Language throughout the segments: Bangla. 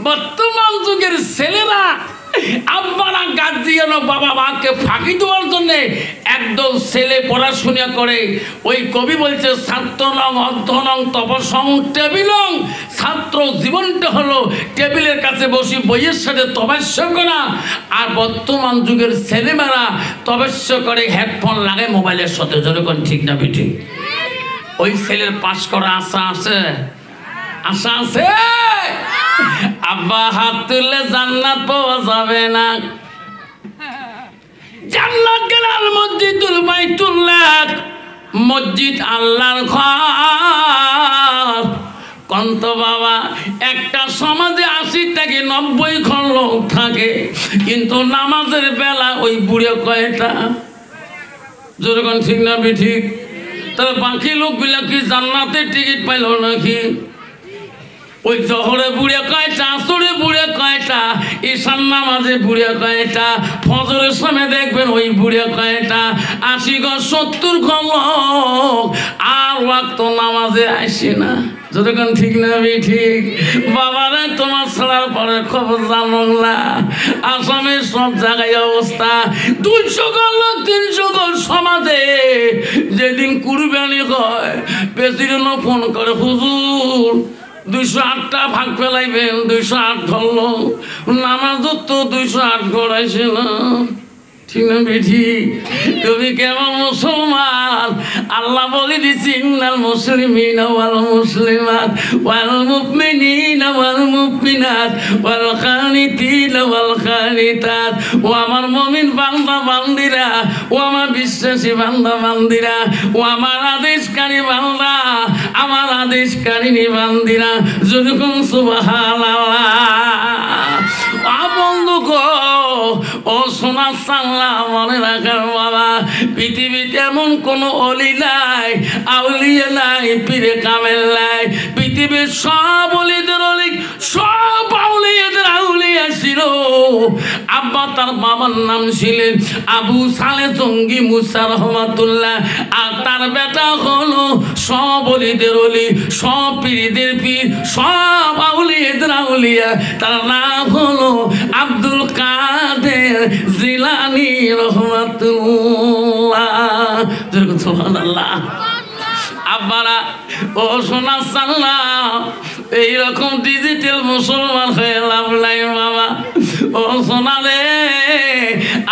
বর্তমান যুগের ছেলেরা আব্বারা গার্জিয়ান বাবা মাকে ফাঁকি দেওয়ার জন্য একদল ছেলে পড়াশোনা করে। ওই কবি বলছে ছাত্রনং অধ্যনং তপসং টেবিলং, ছাত্র জীবনটা হলো টেবিলের কাছে বসে বইয়ের সাথে তপস্যা করা। আর বর্তমান যুগের ছেলেমেয়েরা তপস্যা করে হেডফোন লাগে মোবাইলের সাথে। যখন ঠিক না বেঠিক? ওই ছেলের পাশ করা আশা আছে, আশা আছে? আব্বা হাত তুললে জান্নাত পাওয়া যাবে না। জান্নাত গেলাল মসজিদুল বাইতুল্লাহ, মসজিদ আল্লাহর ঘর। কন্ত বাবা একটা সমাজে 80 থেকে 90 ঘর লোক থাকে, কিন্তু নামাজের বেলা ওই বুড়ে কয়টা? যেরকম ঠিক না বেঠিক? তাহলে বাকি লোকগুলা কি জান্নাতের টিকিট পাইল নাকি? ওই জহরে বুড়ে কয়টা, আসরে বুড়ে কয়টা, ঈশান নামাজে বুড়ে কয়টা, ফজরের সময় দেখবেন ওই বুড়ে কয়টা। 80 ঘর 70 ঘর লোক আর ওয়াক্ত নামাজে আসে না। যতক্ষণ ঠিক না ঠিক? বাবারে তোমার ছাড়ার পরে খবর জানো না, আসামের সব জায়গায় অবস্থা। 200 ঘর লোক 300 ঘর সমাজে যেদিন কুরবানি হয় প্রেসিডেন্টও ফোন করে, হুজুর 208টা ভাগ ফেলাইবেন, 208 ধরলো। নামাজও তো 208 গড়াইছে না। ঠিক না বেঠি? তুমি কেমন মুসলমান? আল্লাহ বলে দিছি ইন্নাল মুসলিমিনা ওয়াল মুসলিমাত ওয়াল মুমিনিনা ওয়াল মুমিনাত ওয়াল কানিতিনা ওয়াল কানিতাত। ও আমার মুমিন বান্দা বান্দিরা, ও আমার বিশ্বাসী বান্দা বান্দিরা, ও আমার আদেশকারী বান্দা, আমার আদেশকারিনী বান্দিরা, যেরকম সুবহানাল্লাহ। বন্ধু গো, ও সোনা সাল্লা মনে রাখার বাবা, পৃথিবীতে এমন কোনো অলি নাই, আউলিয়া নাই, পীরে কামেল নাই। পৃথিবীর সব অলিদের অলি, সব আউলিয়াদের আউলিয়া ছিল। আব্বা তার বাবার নাম ছিলেন আবু সালে জঙ্গি মুসা রহমাতুল্লাহ, আর তার বেটা হলো সব অলিদের অলি, সব পীরদের পীর, সব আউলিয়াদের আউলিয়া। তার নাম হলো আব্দুল কাদের জিলানী রহমাতুল্লাহ। সুবহানাল্লাহ। আব্বারা ও সোনা সাল্লা, এইরকম ডিজিটাল মুসলমান হয়ে লাভ নাই বাবা। ও সোনা রে,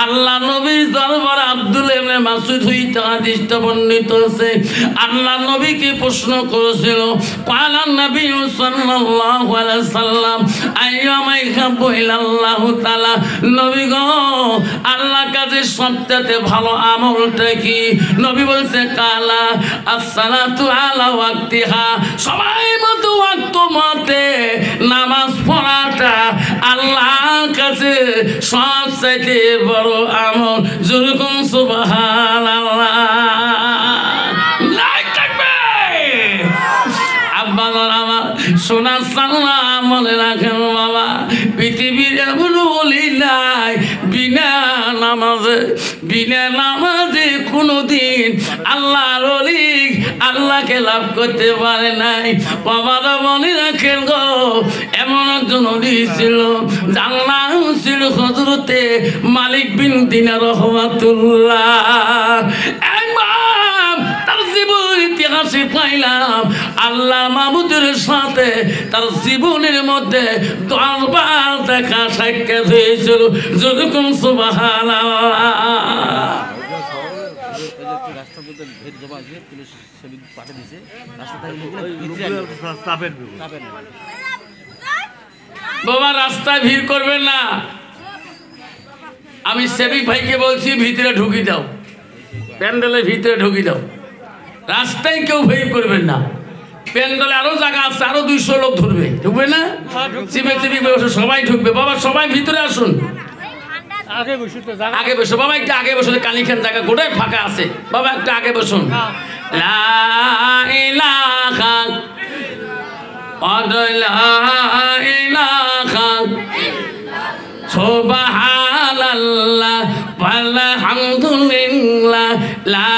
আল্লাহ নবীর দরবার আব্দুল ইবনে মাসউদ হইতে হাদিসটা বর্ণিত আছে। আল্লাহ নবীকে প্রশ্ন করেছিল, ক্বালা নবী সাল্লাল্লাহু আলাইহি সাল্লাম আইয়ামা ইহাব্বু ইলাল্লাহু তাআলা। নবী গো, আল্লাহর কাছে সবচেয়ে ভালো আমলটা কি? নবী বলছে কালা আসসালাতু আলা ওয়াক্তিহা, সবাই মতো ওয়াক্ত মতে নামাজ পড়াটা আল্লাহর কাছে সবচেয়ে বড় আমল। যেরকম সুবহানাল্লাহ। লাইক থাকবে। আব্বা আমার সোনা সাল্লা মনে রাখেন বাবা, পৃথিবীর এমন ওলি নাই বিনা নামাজে কোনোদিন আল্লাহর ওলি আল্লাহকে লাভ করতে পারে নাই। বাবারা মনে রাখেন গো, এমন একজন ওলি ছিল, যার নাম ছিল হযরতে মালিক বিন দিনার রহমাতুল্লাহ। একবার তার জীবন ইতিহাসে পাইলাম আল্লাহ মাহবুদের সাথে তার জীবনের মধ্যে 10 বার দেখা সাক্ষাৎ হয়েছিল। যেরকম সুবহানাল্লাহ। বাবা রাস্তায় ভিড় করবেন না। আমি সেবিক ভাইকে বলছি ভিতরে ঢুকি দাও, প্যান্ডেলের ভিতরে ঢুকি দাও, রাস্তায় কেউ ভিড় করবেন না। প্যান্ডেলে আরো জায়গা আছে, আরো 200 লোক ধরবে, ঢুকবে না? চিপে চিপে সবাই ঢুকবে। বাবা সবাই ভিতরে আসুন, আগে বসো বাবা, একটা আগে বসো, কালীখান জায়গা গোটাই ফাঁকা আছে। বাবা একটা আগে বসুন। লা ইলাহা ইল্লাল্লাহ সুবহানাল্লাহ আলহামদুলিল্লাহ লা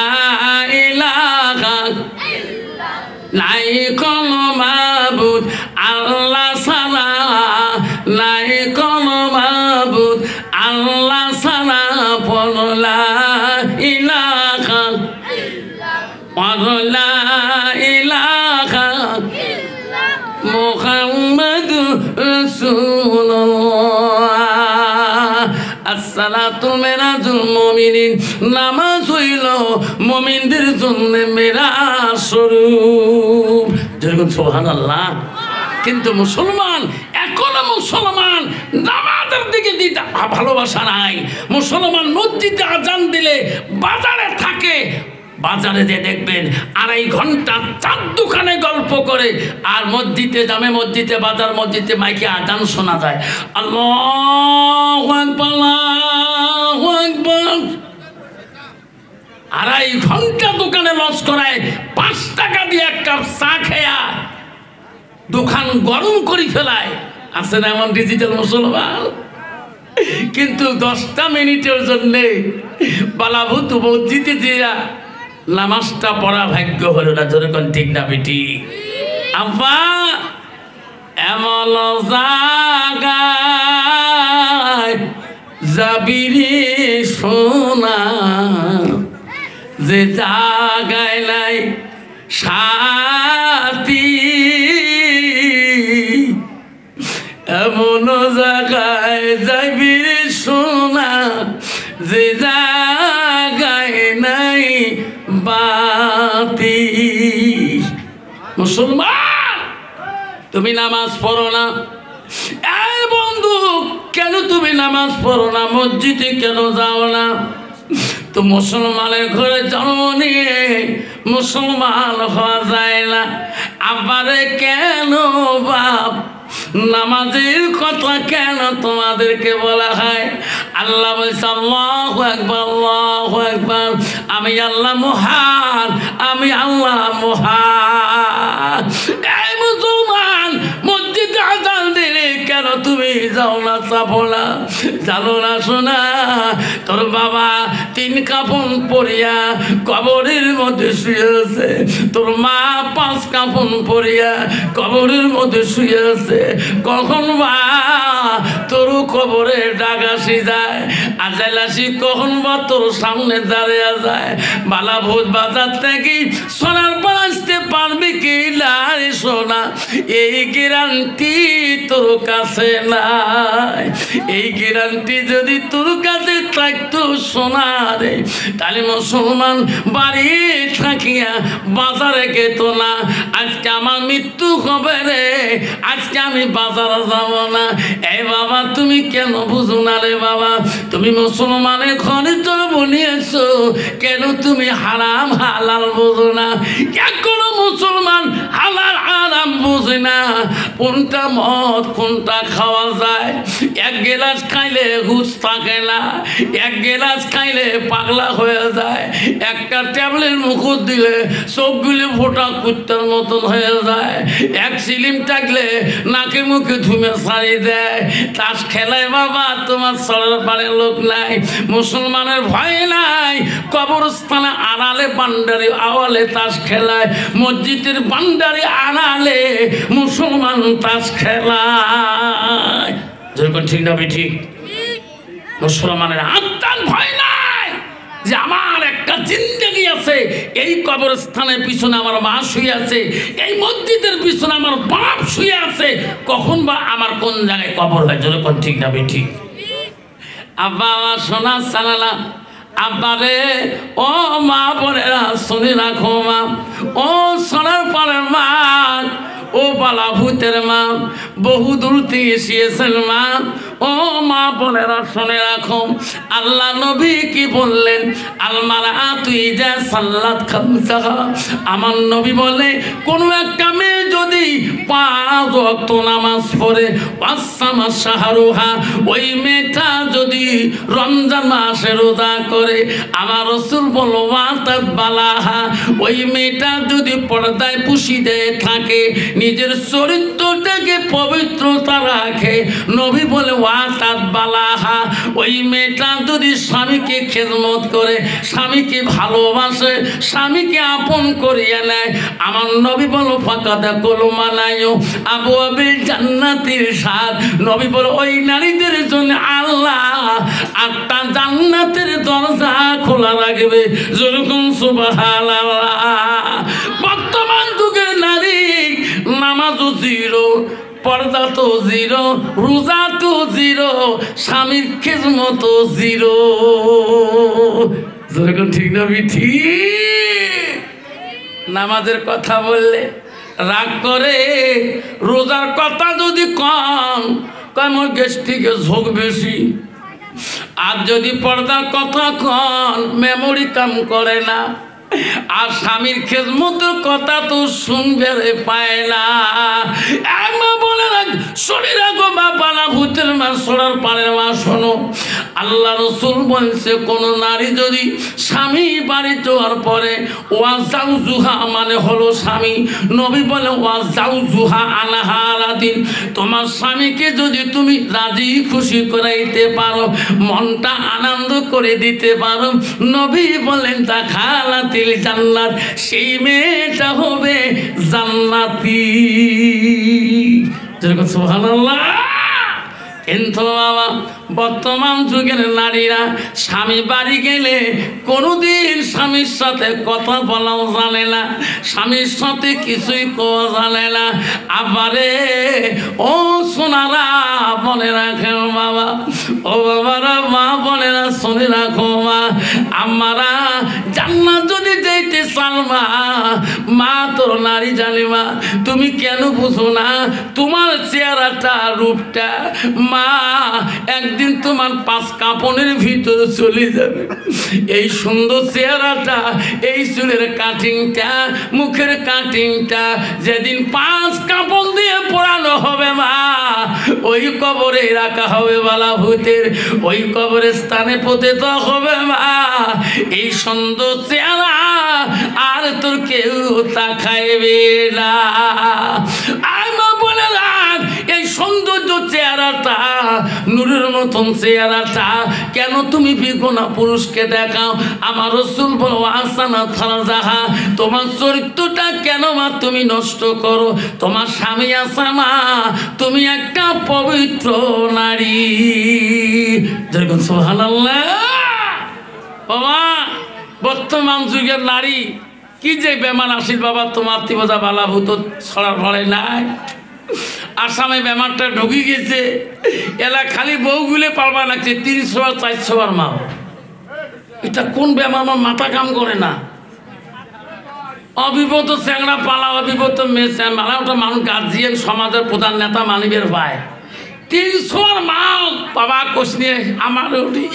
ইলাহা নাই কোনো মাবুদ আল্লাহ ছাড়া রাসূলুল্লাহ। আসসালাতু মিরাজুল মুমিনিন, নামাজ হইল মুমিনদের জন্য মেরাজ স্বরূপ। যেরকম সুবহানাল্লাহ। কিন্তু মুসলমান এখনো মুসলমান নামাজের দিকে দিতে ভালোবাসা নাই। মুসলমান মসজিদে আজান দিলে বাজারে থাকে, বাজারে যে দেখবেন 2.5 ঘন্টা 4 দোকানে গল্প করে, আর মসজিদে জামে মসজিদে বাজার মসজিদে মাইকে আজান শোনা যায়। আল্লাহু আকবার, আল্লাহু আকবার। 2.5 ঘন্টা দোকানে লস করায় 5 টাকা দিয়ে 1 কাপ চা খেয়া দোকান গরম করে ফেলায়। আছে না এমন ডিজিটাল মুসলমান? কিন্তু 10টা মিনিটের জন্যে বালাভূত মসজিদে দিয়া নামাজটা পড়া ভাগ্য হলো না। যেরকম ঠিক না বেটি? আব্বা এমন জাগায় যাবিরে সোনা, যে জাগায় নাই সাথী, এমন জাগায় যাবি সোনা, যে জাগায় নাই বাতি। মুসলমান তুমি নামাজ পড়ো না? এই বন্ধু, কেন তুমি নামাজ পড়ো না? মসজিদে কেন যাও না? তো মুসলমানের ঘরে জন্ম নিয়ে মুসলমান হওয়া যায় না। আবারে কেন বাপ নামাজের কথা কেন তোমাদেরকে বলা হয়? আল্লাহ বলছে আল্লাহু আকবার, আল্লাহু আকবার। আমি আল্লাহ মহান, আমি আল্লাহ মহান। এই মুসলমান, মসজিদে আজান দিলে কেন তুমি যাও না, চাপো না? জানো না শোনা, তোর বাবা 3 কাফন পরিয়া কবরের মধ্যে শুয়ে আছে, তোর মা 5 কাফন পরিয়া কবরের মধ্যে শুয়ে আছে। কখন বা তোর কবরে ডাকাশি যায়, আজাইলাসি কখন বা তোর সামনে দাঁড়িয়ে যায়। বালা ভূত বাজার থেকে সোনার পর আসতে পারবি কি না রে সোনা? এই গ্যারান্টি তোর কাছে নাই। এই গ্যারান্টি যদি তোর কাছে থাকতো সোনা রে, তাহলে মুসলমান বাড়ি থাকিয়া বাজারে যেত না। আজকে আমার মৃত্যু হবে রে, আজকে আমি বাজারে যাব না। এই বাবা তুমি কেন বুঝো না রে বাবা? তুমি মুসলমানের ঘরে জন্ম নিয়েছো, কেন তুমি হারাম হালাল বুঝো না? এখনো মুসলমান হালাল হারাম বুঝে না। কোনটা মদ কোনটা খাওয়া যায়? 1 গ্লাস খাইলে হুঁশ থাকে না, 1 গ্লাস খাইলে পাগলা হয়ে যায়। একটা ট্যাবলেট মুখ দিলে চোখগুলি ফোটা কুত্তার মতন হয়ে যায়। 1 সিলিম থাকলে নাকে মুখে ধুমে ছাড়ি দেয়। তাস খেলায় বাবা তোমার চলার পারে লোক নাই। মুসলমানের ভয় নাই, কবরস্থানে আড়ালে বান্ডারি আওয়ালে তাস খেলায়, মসজিদের বান্ডারি আড়ালে মুসলমান তাস খেলায়। যেরকম ঠিক না ঠিক? মুসলমানের আত্মার ভয় নাই যে আমার একটা জিন্দেগি আছে, এই কবরস্থানের পিছনে আমার মা শুয়ে আছে, এই মসজিদের পিছনে আমার বাপ শুয়ে আছে, কখন বা আমার কোন জায়গায় কবর হয়। যেরকম ঠিক না ঠিক? আব্বা সোনা সালালা, আব্বারে ও মা বোনেরা শুনে রাখো মা, ও সোনার পাড়ের মা, ও বালা ভূতের মা, বহু দূর থেকে এসেছেন মা, ও মা বোনেরা শুনে রাখো। আল্লাহ নবী কি বললেন? আলমারা তুই যা সাল্লাত খামসাহা। আমার নবী বলে কোনো একটা মেয়ে যদি 5 ওয়াক্ত নামাজ পড়ে, ওয়াসামা শাহরুহা, ওই মেয়েটা যদি রমজান মাসে রোজা করে, আমার রাসূল বলো ওয়াতাত বালাহা, ওই মেয়েটা যদি পর্দায় পুশিদে থাকে, নিজের চরিত্রটাকে পবিত্রতা রাখে, নবী বলে ওয়াতাত বালাহা, ওই মেয়েটা যদি স্বামীকে খেদমত করে, স্বামীকে ভালোবাসে, স্বামীকে আপন করিয়ে নেয়, আমার নবী বলো ফাকাদা কলমানায়ু আবু আবিল জান্নাতির স্বাদ। নবী বলো ওই নারীদের জন্য আল্লাহ 8টা জান্নাতের দরজা খোলা রাখবে। যেরকম সুবহানাল্লাহ। বর্তমান যুগের নারী নামাজও জিরো, পর্দা তো জিরো, রোজা তো জিরো, স্বামীর খেজমত তো জিরো। যেরকম ঠিক না ঠিক? নামাজের কথা বললে রাগ করে, রোজার কথা যদি কম আমার গ্যাস্ট্রিকের ঝোঁক বেশি। আর যদি পর্দার কথা কন মেমোরি কাম করে না। আর স্বামীর খেজমতের কথা তো শুনবে পায় না। মা বলে রাখ, শরীর রাখো বাপারা, ভূতের মা সোনার পানের মা শোনো, আল্লাহ রসুল বলছে কোন নারী যদি স্বামী বাড়ি যাওয়ার পরে ওয়াজাউজুহা মানে হলো স্বামী, নবী বলে ওয়াজাউজুহা আনহারাদিন, তোমার স্বামীকে যদি তুমি রাজি খুশি করাইতে পারো, মনটা আনন্দ করে দিতে পারো, নবী বলেন তা খালাতিল জান্নাত, সেই মেয়েটা হবে জান্নাতি। যেরকম সুবহানাল্লাহ। কিন্তু বাবা বর্তমান যুগের নারীরা স্বামী বাড়ি গেলে কোনোদিন স্বামীর সাথে কথা বলাও জানে না, স্বামীর সাথে কিছুই কোয়া জানে না। আবারে ও সোনারা মনে রাখেন বাবা, ও বাবারা মা বোনেরা শুনে রাখো মা, আমারা জান্নাত যদি যেতে চান মা, মা তোর নারী জানি মা, তুমি কেন বুঝো না তোমার চেহারাটা রূপটা মা একদিন তোমার 5 কাপড়ের ভিতরে চলে যাবে। এই সুন্দর চেহারাটা, এই চুলের কাটিংটা, মুখের কাটিংটা যেদিন 5 কাপড় দিয়ে পোড়ানো হবে মা, ওই কবরে রাখা হবে বালা ভূতের, ওই কবরে স্থানে পতিত হবে মা। এই সুন্দর চেহারা আর তোর কেউ তাকাইবে না। আর মা বলে রাখ, এই সৌন্দর্য চেহারাটা, নূরের মতন চেহারাটা কেন তুমি বিগনা পুরুষকে দেখাও? আমার রাসূল বলো আসানা ফারজাহা, তোমার চরিত্রটা কেন মা তুমি নষ্ট করো? তোমার স্বামী আছে মা, তুমি একটা পবিত্র নারী। যেরকম সুবহানাল্লাহ। বাবা বর্তমান যুগের নারী কি যে বেমান আসিল বাবা, তোমার তিবজা বালা ভূত ছড়ার ফলে নাই। আসামে বেমারটা ঢুকে গেছে, এলা খালি বউগুলে পারবা লাগছে 300 বার 400 বার মা। এটা কোন বেমার আমার মাথা কাম করে না। অবিবত চ্যাংড়া পালা, অবিবত মেয়ে চ্যাংড়া, ওটা মানুষ গার্জিয়ান সমাজের প্রধান নেতা মানিবের ভাই 300 বার মা বাবা কোষ নিয়ে আমার উঠি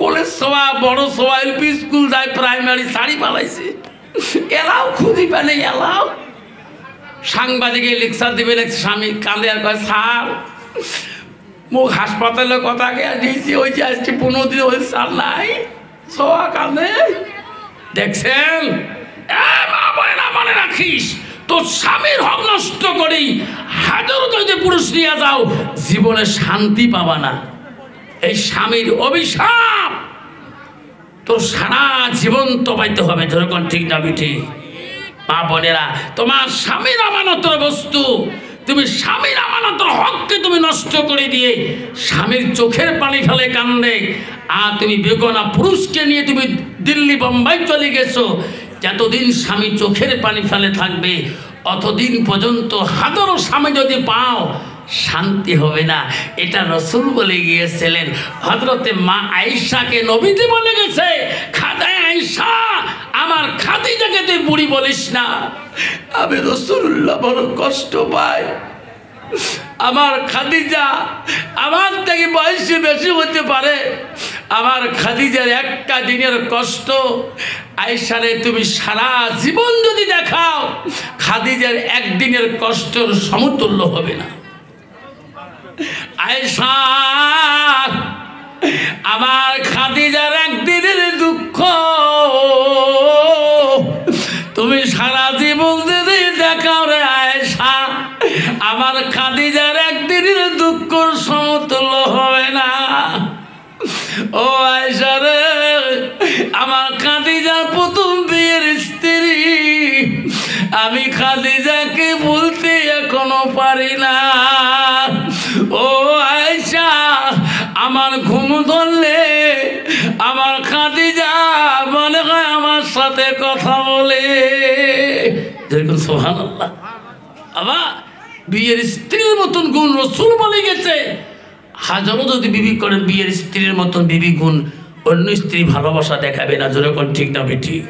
কলেজ সভা বড় সভা এলপি স্কুল যায় প্রাইমারি শাড়ি পালাইছে, এলাও খুঁজি পেলে এলাও। সাংবাদিকে লেকচার দিবে, স্বামী কাঁদে আর কয় স্যার মুখ হাসপাতালে কথা দিয়েছি, ওই যে আজকে 15 দিন ওই স্যার নাই, সবা কাঁদে। দেখছেন মনে রাখিস, তোর স্বামীর হক নষ্ট করেই হাজারো যদি পুরুষ নিয়ে যাও, জীবনে শান্তি পাবা না। এই স্বামীর অভিশাপ তোর সারা জীবন তো পাইতে হবে। যেরকম ঠিক না ঠিক? মা বোনেরা, তোমার স্বামীর আমানতের বস্তু, তুমি স্বামীর আমানতের হককে তুমি নষ্ট করে দিয়ে স্বামীর চোখের পানি ফেলে কান্দে, আর তুমি বেগনা পুরুষকে নিয়ে তুমি দিল্লি বোম্বাই চলে গেছো। যতদিন স্বামী চোখের পানি ফেলে থাকবে অতদিন পর্যন্ত হাজারো স্বামী যদি পাও শান্তি হবে না। এটা রসুল বলে গিয়েছিলেন। হযরতে মা আয়েশাকে নবীজি বলে গেছে, খাদা আয়েশা আমার খাদিজাকে তুই বুড়ি বলিস না। আমি রাসূলুল্লাহ বড় কষ্ট পাই। আমার খাদিজা আমার থেকে বয়সে বেশি হতে পারে, আমার খাদিজার একটা দিনের কষ্ট আয়েশারে তুমি সারা জীবন যদি দেখাও, খাদিজার একদিনের কষ্টের সমতুল্য হবে না। আয়েশা আমার খাদিজার একদিনের দুঃখ তুমি সারা জীবন যদি দেখাও রে আয়েশা, আমার খাদিজার একদিনের দুঃখ সমতুল্য হবে না। ও আয়েশা রে, আমার খাদিজার প্রথম বিয়ের স্ত্রী, আমি খাদিজাকে বলতে এখনো পারি না। ও আয়েশা আমার ঘুম ধরলে আমার খাদিজা মনে হয় আমার সাথে কথা বলে। দেখুন সুবহানাল্লাহ। আবার বিয়ের স্ত্রীর মতন গুণ রসুল বলে গেছে। হাজারও যদি বিবি করেন বিয়ের স্ত্রীর মতন বিবি গুণ অন্য স্ত্রী ভালোবাসা দেখাবে না। যেরকম ঠিক না ঠিক?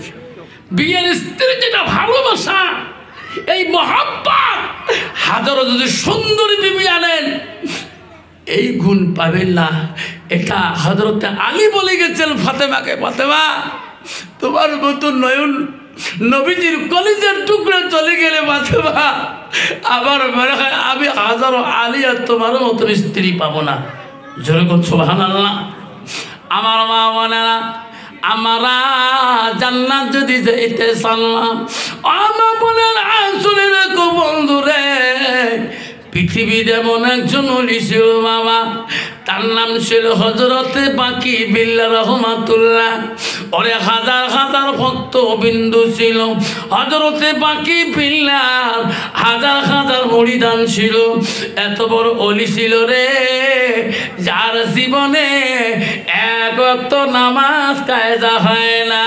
বিয়ের স্ত্রী যেটা ভালোবাসা, এই মহাব্বত, হাজারও যদি সুন্দরী বিবি আনেন এই গুণ পাবেন না। এটা হযরত আলী বলে গেছেন ফাতেমাকে, ফাতেমা তোমার মতন নয়ন নবীজির কলিজার টুকরা চলে গেলে ফাতেমা আবার মনে হয় আমি হাজারো আলী আর তোমার মতন স্ত্রী পাবো না। যেরকম সুবহানাল্লাহ। আমার মা বোনেরা, আমরা জান্নাত যদি যেতে চাইলাম, আমার বোনের আসলে রেখো বন্ধুরে, পৃথিবীতে এমন একজন ওলি ছিল বাবা, তার নাম ছিল হযরতে বাকি বিল্লাহ রহমাতুল্লাহ। ওরে হাজার হাজার ভক্ত বিন্দু ছিল হযরতে বাকি বিল্লাহ, হাজার হাজার মুরিদান ছিল। এত বড় ওলি ছিল রে, যার জীবনে এক ওয়াক্ত নামাজ কায়দা হয় না।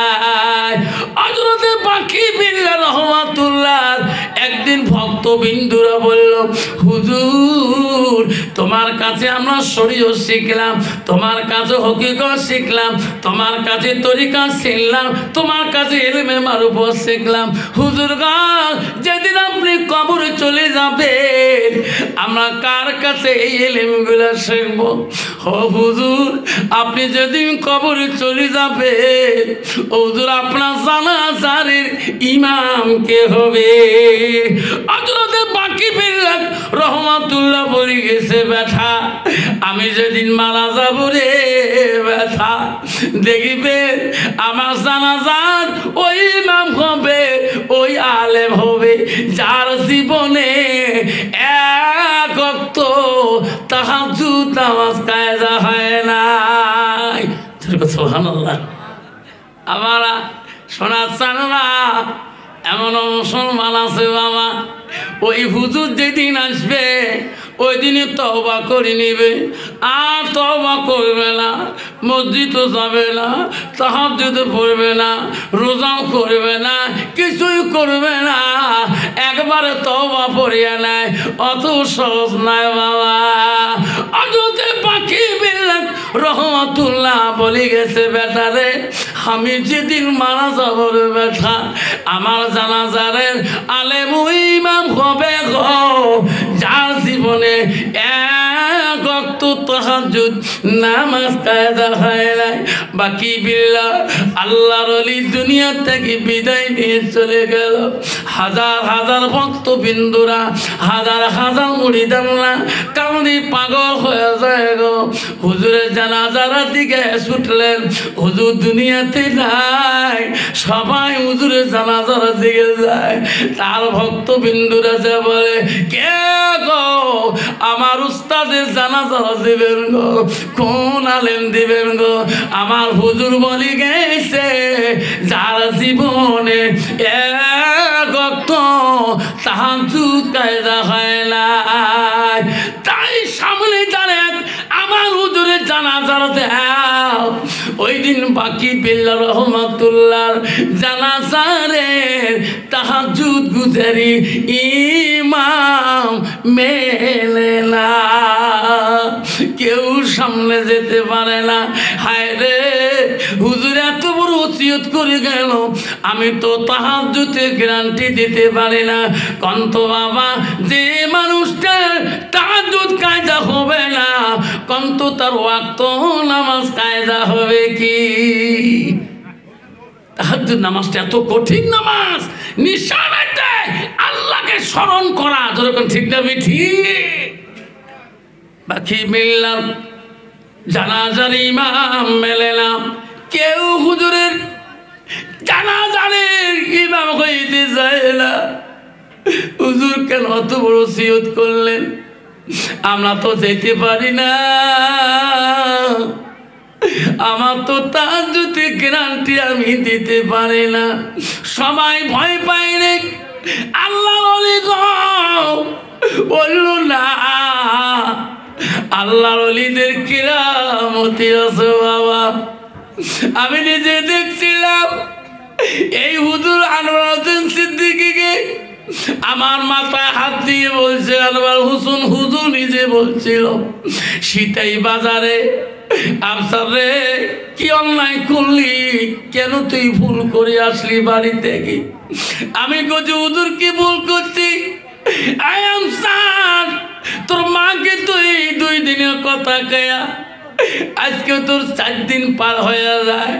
হযরতে বাকি বিল্লাহ রহমাতুল্লাহ একদিন ভক্ত বিন্দুরা বলল, হুজুর তোমার কাছে আমরা শরীয়ত শিখলাম, তোমার কাছে হকিকত শিখলাম, তোমার কাছে তরিকা শিখলাম, তোমার কাছে ইলমে মারুফত শিখলাম। হুজুর গো, যেদিন আপনি কবরে চলে যাবেন আমরা কার কাছে এই ইলমগুলো শিখব? ও হুজুর, আপনি যেদিন কবরে চলে যাবেন হুজুর আপনার জানাজার ইমাম কে হবে? হযরতে বাকি বিল্লাহ রহমাতুল্লাহ বলে গেছে, ব্যথা আমি যেদিন মারা যাব রে ব্যথা, দেখবে আমার জানাজার ওই ইমাম হবে, ওই আলেম হবে যার জীবনে এক ওয়াক্ত তাহাজ্জুদ নামাজ কায়দা হয় নাই। সুবহানাল্লাহ। আমরা শোনা চান না এমন মুসলমান আছে বাবা, ওই হুজুর যেদিন আসবে ওই দিনই তওবা করে নিবে, আর তওবা করবে না, মসজিদও যাবে না, তাহাজ্জুদ পড়বে না, রোজাও করবে না, কিছুই করবে না, একবারে তওবা পড়িয়া নেয়। অত সহজ নয় বাবা। হযরতে বাকি বিল্লাহ রহমাতুল্লাহ বলে গেছে, বেটা রে আমি যেদিন মারা যাব রে বেটা, আমার জানাজারের আলেম ওই ইমাম হবে গো যার জীবনে এক ওয়াক্ত তাহাজ্জুদ নামাজ কায়দা হয় নাই। বাকি বিল্লাহ আল্লাহর ওলি দুনিয়া থেকে বিদায় নিয়ে চলে গেল। হাজার হাজার ভক্ত বিন্দুরা, হাজার হাজার মুরিদানরা কামড়ি পাগল হয়ে যায় গো। হুজুরের জানাজার দিকে ছুটলেন, হুজুর দুনিয়াতে নাই, সবাই হুজুরের জানাজার দিকে যায়। তার ভক্ত বিন্দুরা যে বলে, কে গো আমার উস্তাদের জানাজার দিবেন গো, কোন আলেম দিবেন গো? আমার হুজুর বলি গেছে, যার জীবনে এক ওয়াক্ত তাহাজ্জুদ কায়দা হয় নাই, তাই সামনে দাঁড়িয়ে আমার হুজুরের জানাজার দাও। ওই দিন বাকি বিল্লাহ রহমাতুল্লাহ জানাজারের তাহাজ্জুদ গুজারি ইমাম মেলে না, কেউ সামনে যেতে পারে না। হায় রে, হুজুর এত বড় ওসিয়ত করে গেল, আমি তো তাহাজ্জুদের গ্যারান্টি দিতে পারি না। কন্ত বাবা, যে মানুষটা তাহাজ্জুদ কায়দা হবে না, কন্ত তার ওয়াক্ত নামাজ কায়দা হবে কি? তাহাজ্জুদ নামাজটা এত কঠিন নামাজ, নিঃস্বার্থে আল্লাহকে স্মরণ করা, যেরকম ঠিক না ঠিক? বাকি বিল্লাহ জানাজার ইমাম মেলে না, কেউ হুজুরের জানাজার ইমাম হইতে চায় না। হুজুর কেন অত বড় ওসিয়ত করলেন? আমরা তো যেতে পারি না, আমার তো তাহাজ্জুদের গ্যারান্টি আমি দিতে পারি না। সবাই ভয় পায় রে। আল্লাহর ওলি গো বলল না, আল্লাহর ওলিদের কিরামতি আছে বাবা। আমি নিজে দেখছিলাম এই হুজুর আনোয়ার হোসেন সিদ্দিকীকে আমার মাথায় হাত দিয়ে বলছে আনোয়ার হোসেন হুজুর নিজে বলছিল সীতাই বাজারে, আফসার রে কি অন্যায় করলি, কেন তুই ভুল করে আসলি বাড়ি থেকে? আমি কইছি হুজুর কি ভুল করছি? আই এম স্যার, তোর মাকে তুই 2 দিনের কথা কয়া আজকে তোর 4 দিন পার হয়ে যায়,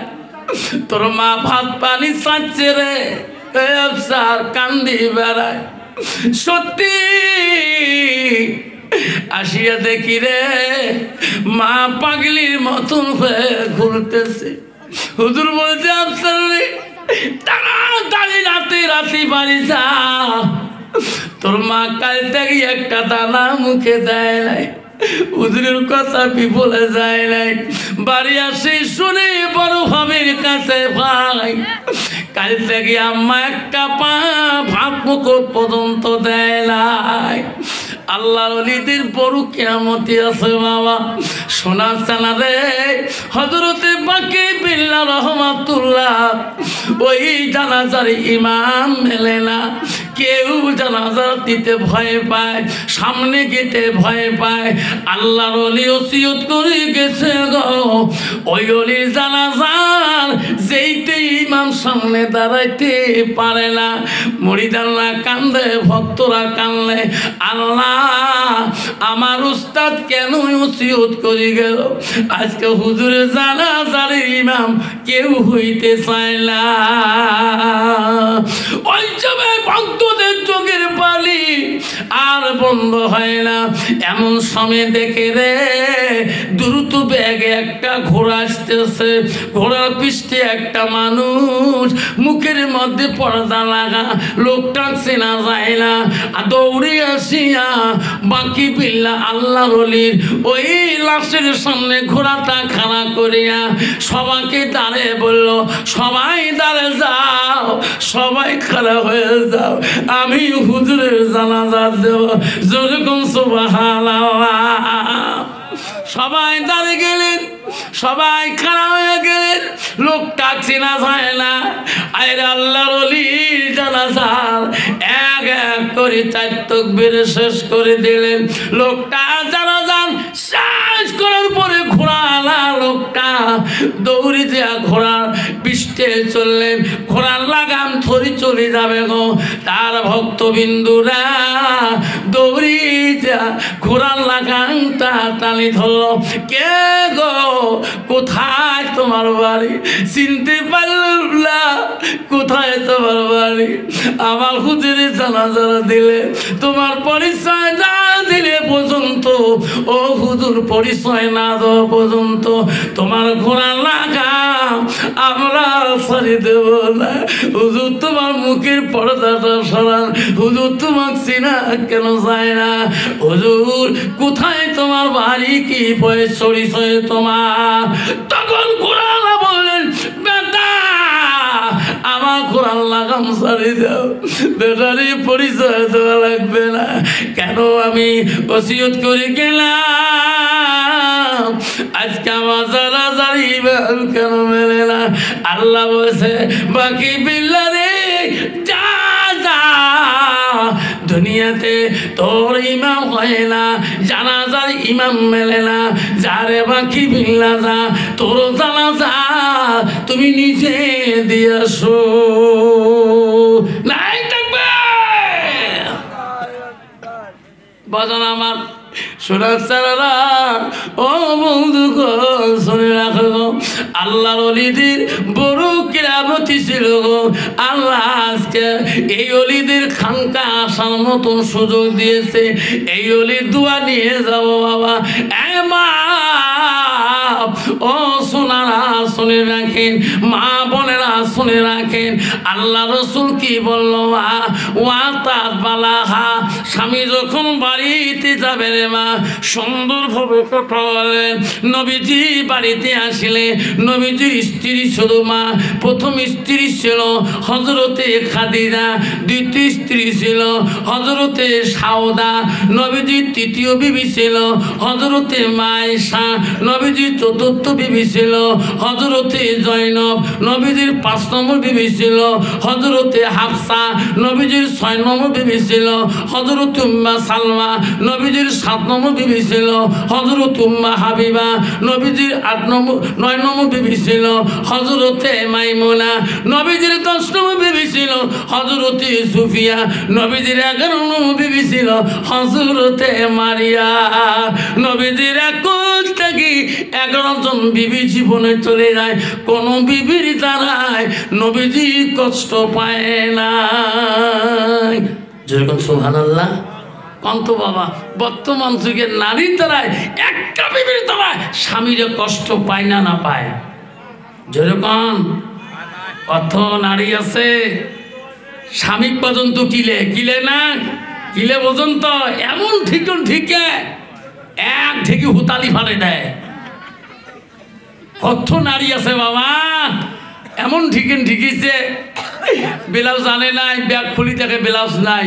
তোর মা ভাত পানি চাচ্ছে রে। আফসার কান্দি বেড়ায়, সত্যি আসিয়া দেখি রে মা পাগলির মতন হয়ে ঘুরতেছে। হুজুর বলছে আফসার রে তাড়াতাড়ি রাতে বাড়ি যা, তোর মা কাল থেকে একটা দানা মুখে দেয় নাই। হুজুরের কথা বিফলে যায় নাই। বাড়ি আসে শুনে বড় ভাবের কাছে ভাই কাল থেকে আম্মা একটা পা ভাত মুখ পর্যন্ত দেয় নাই। আল্লাহর ওলিদের বড় কিয়ামতি আছে বাবা, শোনা জানা রে। হযরতে বাকি বিল্লাহ রহমাতুল্লাহ ওই জানাজার ইমাম মেলে না, কেউ জানাজা দিতে ভয় পায়, সামনে গেতে ভয় পায়। আল্লাহর ওলি ওসিয়ত করে গেছে গো, ওই ওলির জানাজার যেইতে ইমাম সামনে দাঁড়াইতে পারে না। মুরিদানরা কান্দে, ভক্তরা কান্দে, আল্লাহ আমার উস্তাদ কেন ওসিয়ত করে গেল, আজকে হুজুরের জানাজার ইমাম কেউ হইতে চায় না। ওই সময় ভক্তদের চোখের পানি আর বন্ধ হয় না। এমন সময় দেখে রে দ্রুত ব্যাগে একটা ঘোড়া আসতেছে, ঘোড়ার পিষ্টে একটা মানুষ, মুখের মধ্যে পর্দা লাগা, লোকটা চেনা যায় না। দৌড়ে আসিয়া বাকি বিল্লাহ আল্লাহর ওলির ওই লাশের সামনে ঘোড়াটা খাড়া করিয়া সবাইকে দাঁড়ে বলল, সবাই দাঁড়ে যাও, সবাই খাড়া হয়ে যাও, আমি হুজুরের জানাজা দেব। যেরকম সুবহানাল্লাহ। সবাই দাঁড়িয়ে গেলেন, সবাই খাড়া হয়ে গেলেন। লোকটা চেনা যায় না। আরে আল্লাহর ওলির জানাজার এক এক করে 4 তাকবীর শেষ করে দিলেন। লোকটা জানাজার শেষ করার পরে ঘোড়াওয়ালা লোকটা দৌড়ে দেয়া ঘোড়ার পিষ্টে চললেন। ঘোড়ার লাগাম ধরে চলে যাবে গো, তার ভক্তবিন্দুরা দৌড়ে দেয়া ঘোড়ার লাগামটা টানি ধরল। কে গো, কোথায় তোমার বাড়ি? চিনতে পারলাম না, কোথায় তোমার বাড়ি? আমার হুজুরের জানাজা দিলে, তোমার পরিচয় না দিলে পর্যন্ত, ও হুজুর পরিচয় না দেওয়া পর্যন্ত তোমার ঘোড়ার লাগাম আমরা ছাড়ি দেব না। হুজুর তোমার মুখের পর্দাটা সরান, হুজুর তোমার চিনা কেন যায় না? হুজুর কোথায় তোমার বাড়ি, কি পরিচয় তোমার? তখন ঘোড়াওয়ালা বললেন, বেটা আমার ঘোড়ার লাগাম ছাড়ি দাও, বেটারি পরিচয় দেওয়া লাগবে না। কেন আমি ওসিয়ত করে গেলাম, আজকে আমার জানাজার ইমাম কেন মেলে না? আল্লাহ বলছে বাকি বিল্লাহ রে যা যা, দুনিয়াতে তোর ইমাম হয় না, জানাজার ইমাম মেলে না, যারে বাকি বিল্লাহ যা, তোর জানাজা তুমি নিজে দিয়ে আসো। নাই থাকবে বাজান আমার শোনার চালারা, ও বন্ধু শুনে রাখো, আল্লাহর ওলিদের বড় কিরামতি ছিল গো। আল্লাহ আজকে এই ওলিদের খানকা আসার মতন সুযোগ দিয়েছে। এই ওলির দোয়া নিয়ে যাব বাবা। মা ও সোনারা শুনে রাখেন, মা বোনেরা শুনে রাখেন, আল্লাহ রসুল কি বলল? ওয়া তাত বালাহা, স্বামী যখন বাড়িতে যাবে রে মা, সুন্দরভাবে কথা বলেন। নবীজি বাড়িতে আসলে নবীজির স্ত্রী ছিল মা, প্রথম স্ত্রী ছিল হযরতে খাদিজা, দ্বিতীয় স্ত্রী ছিল হযরতে সাউদা, নবীজির তৃতীয় বিবি ছিল হযরতে মায়েশা, নবীজির চতুর্থ চতুর্থ বিবি ছিল হযরতে জয়নব, নবীজির ৫ নম্বর বিবি ছিল হযরতে হাফসা, নবীজির ৬ নম্বর বিবি ছিল হযরত উম্মে সালমা, নবীজির ৭ নম্বর বিবি ছিল হযরত উম্মে হাবিবা, নবীজির ৯ নম্বর বিবি ছিল হযরতে মাইমুনা, নবীজির ১০ নম্বর বিবি ছিল হযরতে সুফিয়া, নবীজির ১১ নম্বর বিবি ছিল হযরতে মারিয়া। নবীজির ২১ থেকে ১১ জন বিবি জীবনে চলে যায়, কোন বিবির দ্বারায় নবীজি কষ্ট পায় না। যেরকম সুবহানাল্লাহ কন্ত বাবা, বর্তমান যুগের নারীর দ্বারায় একটা বিবির দ্বারায় স্বামীরা কষ্ট পায় না, না পায়? যেরকম কত নারী আছে স্বামী পর্যন্ত কিলে না কিলে পর্যন্ত এমন ঠিকে এক ঢেকে হুতালি ফালে দেয়। কত নারী আছে বাবা এমন ঠিকিছে ব্লাউজ জানে নাই, ব্যাগ খুলি দেখে ব্লাউজ নাই,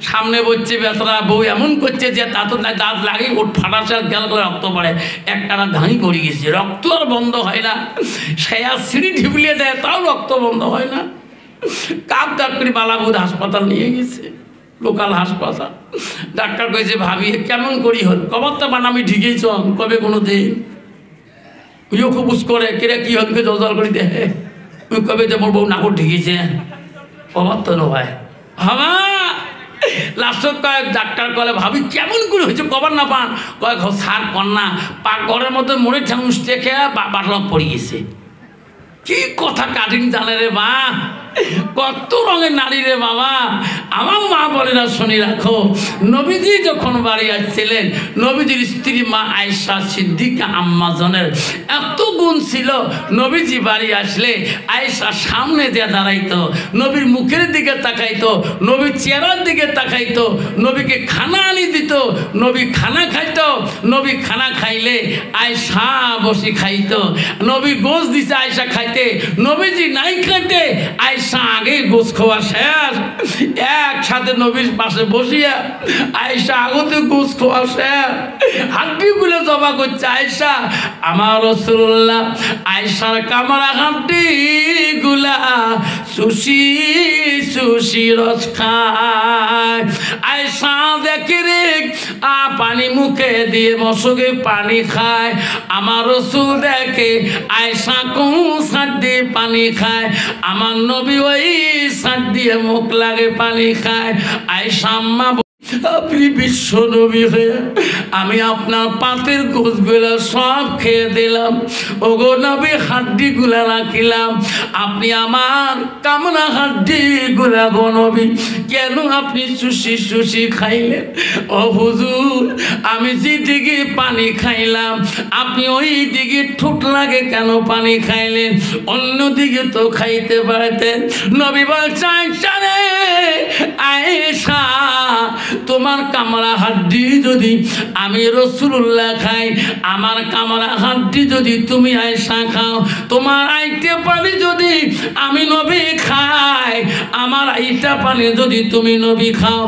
সামনে বসছে বেতরা বউ এমন করছে যে তা তো দাঁত লাগে ওর ফাটাছে আর গেল করে রক্ত পড়ে, একটা ঘানি পড়ে গেছে, রক্ত আর বন্ধ হয় না, সে আর সিঁড়ি ঢিপলিয়ে দেয় তাও রক্ত বন্ধ হয় না। কাপ ডাক করে বালাবুদ হাসপাতাল নিয়ে গেছে, লোকাল হাসপাতাল। ডাক্তার কয়েছে ভাবি কেমন করি হল, কবরটা বানামি ঢিকেছ কবে কোনো দিন ইও খুব উস করে কেরে কি হলকে জল জল করে দেয়, কবে যে মোর বউ নাকর ঢিকেছে কবর তো নয় হাবা। লাস্টত কয়েক ডাক্তার কলে ভাবি কেমন করে হয়েছে কবর না পান, কয়েক সার কন্যা পাক ঘরের মধ্যে মরে ঠাকুস টেকে বাটলত পড়ে গেছে। কি কথা কাটিং জানে রে মা, কত রঙের নারী রে বাবা। আমার মা বলে না শুনি রাখো, নবীজি যখন বাড়ি আসছিলেন নবীজির স্ত্রী মা আয়েশা সিদ্দিকা আম্মাজনের এত গুণ ছিল, নবীজি বাড়ি আসলে আয়েশা সামনে দিয়ে দাঁড়াইতো, নবীর মুখের দিকে তাকাইতো, নবীর চেহারার দিকে তাকাইতো, নবীকে খানা আনি দিত, নবী খানা খাইতো, নবী খানা খাইলে আয়েশা বসে খাইতো, নবী গোশ দিছে আয়েশা খাইতে, নবীজি নাই খাইতে আয়েশা আগে গোশ খাওয়া শেষ, একসাথে নবীর পাশে বসিয়া আয়েশা আগতে গোশ খাওয়া শেষ, হাড্ডিগুলো জমা করছে আয়েশা। আমার রাসূলুল্লাহ আয়েশার কামরা হাড্ডিগুলা সুশি সুশি রস খায়। আয়েশা দেখে রে পানি মুখে দিয়ে মশকে পানি খায়, আমার রাসূল দেখে আয়েশা কোন সার দিয়ে পানি খায়, আমার নবী ওই সার দিয়ে মুখ লাগে পানি খায়। আয়েশা আম্মা আপনি বিশ্ব নবী হয়ে আমি আপনার পাতের গোশগুলা সব খেয়ে দিলাম, ওগো নবী হাড্ডিগুলা রাখিলাম, আপনি আমার কামনা হাড্ডিগুলা গো নবী কেন আপনি চুষি চুষি খাইলেন? ও হুজুর আমি যেদিকে পানি খাইলাম আপনি ওই দিকে ঠোঁট লাগে কেন পানি খাইলেন? অন্যদিকে তো খাইতে পারতেন। নবী বলছেন জানে আয়েশা তোমার কামরা হাড্ডি যদি আমি রাসূলুল্লাহ খাই, আমার কামরা হাড্ডি যদি তুমি আয়েশা খাও, তোমার আইতে পানি যদি আমি নবী খাই, আমার আইটা পানি যদি তুমি নবী খাও,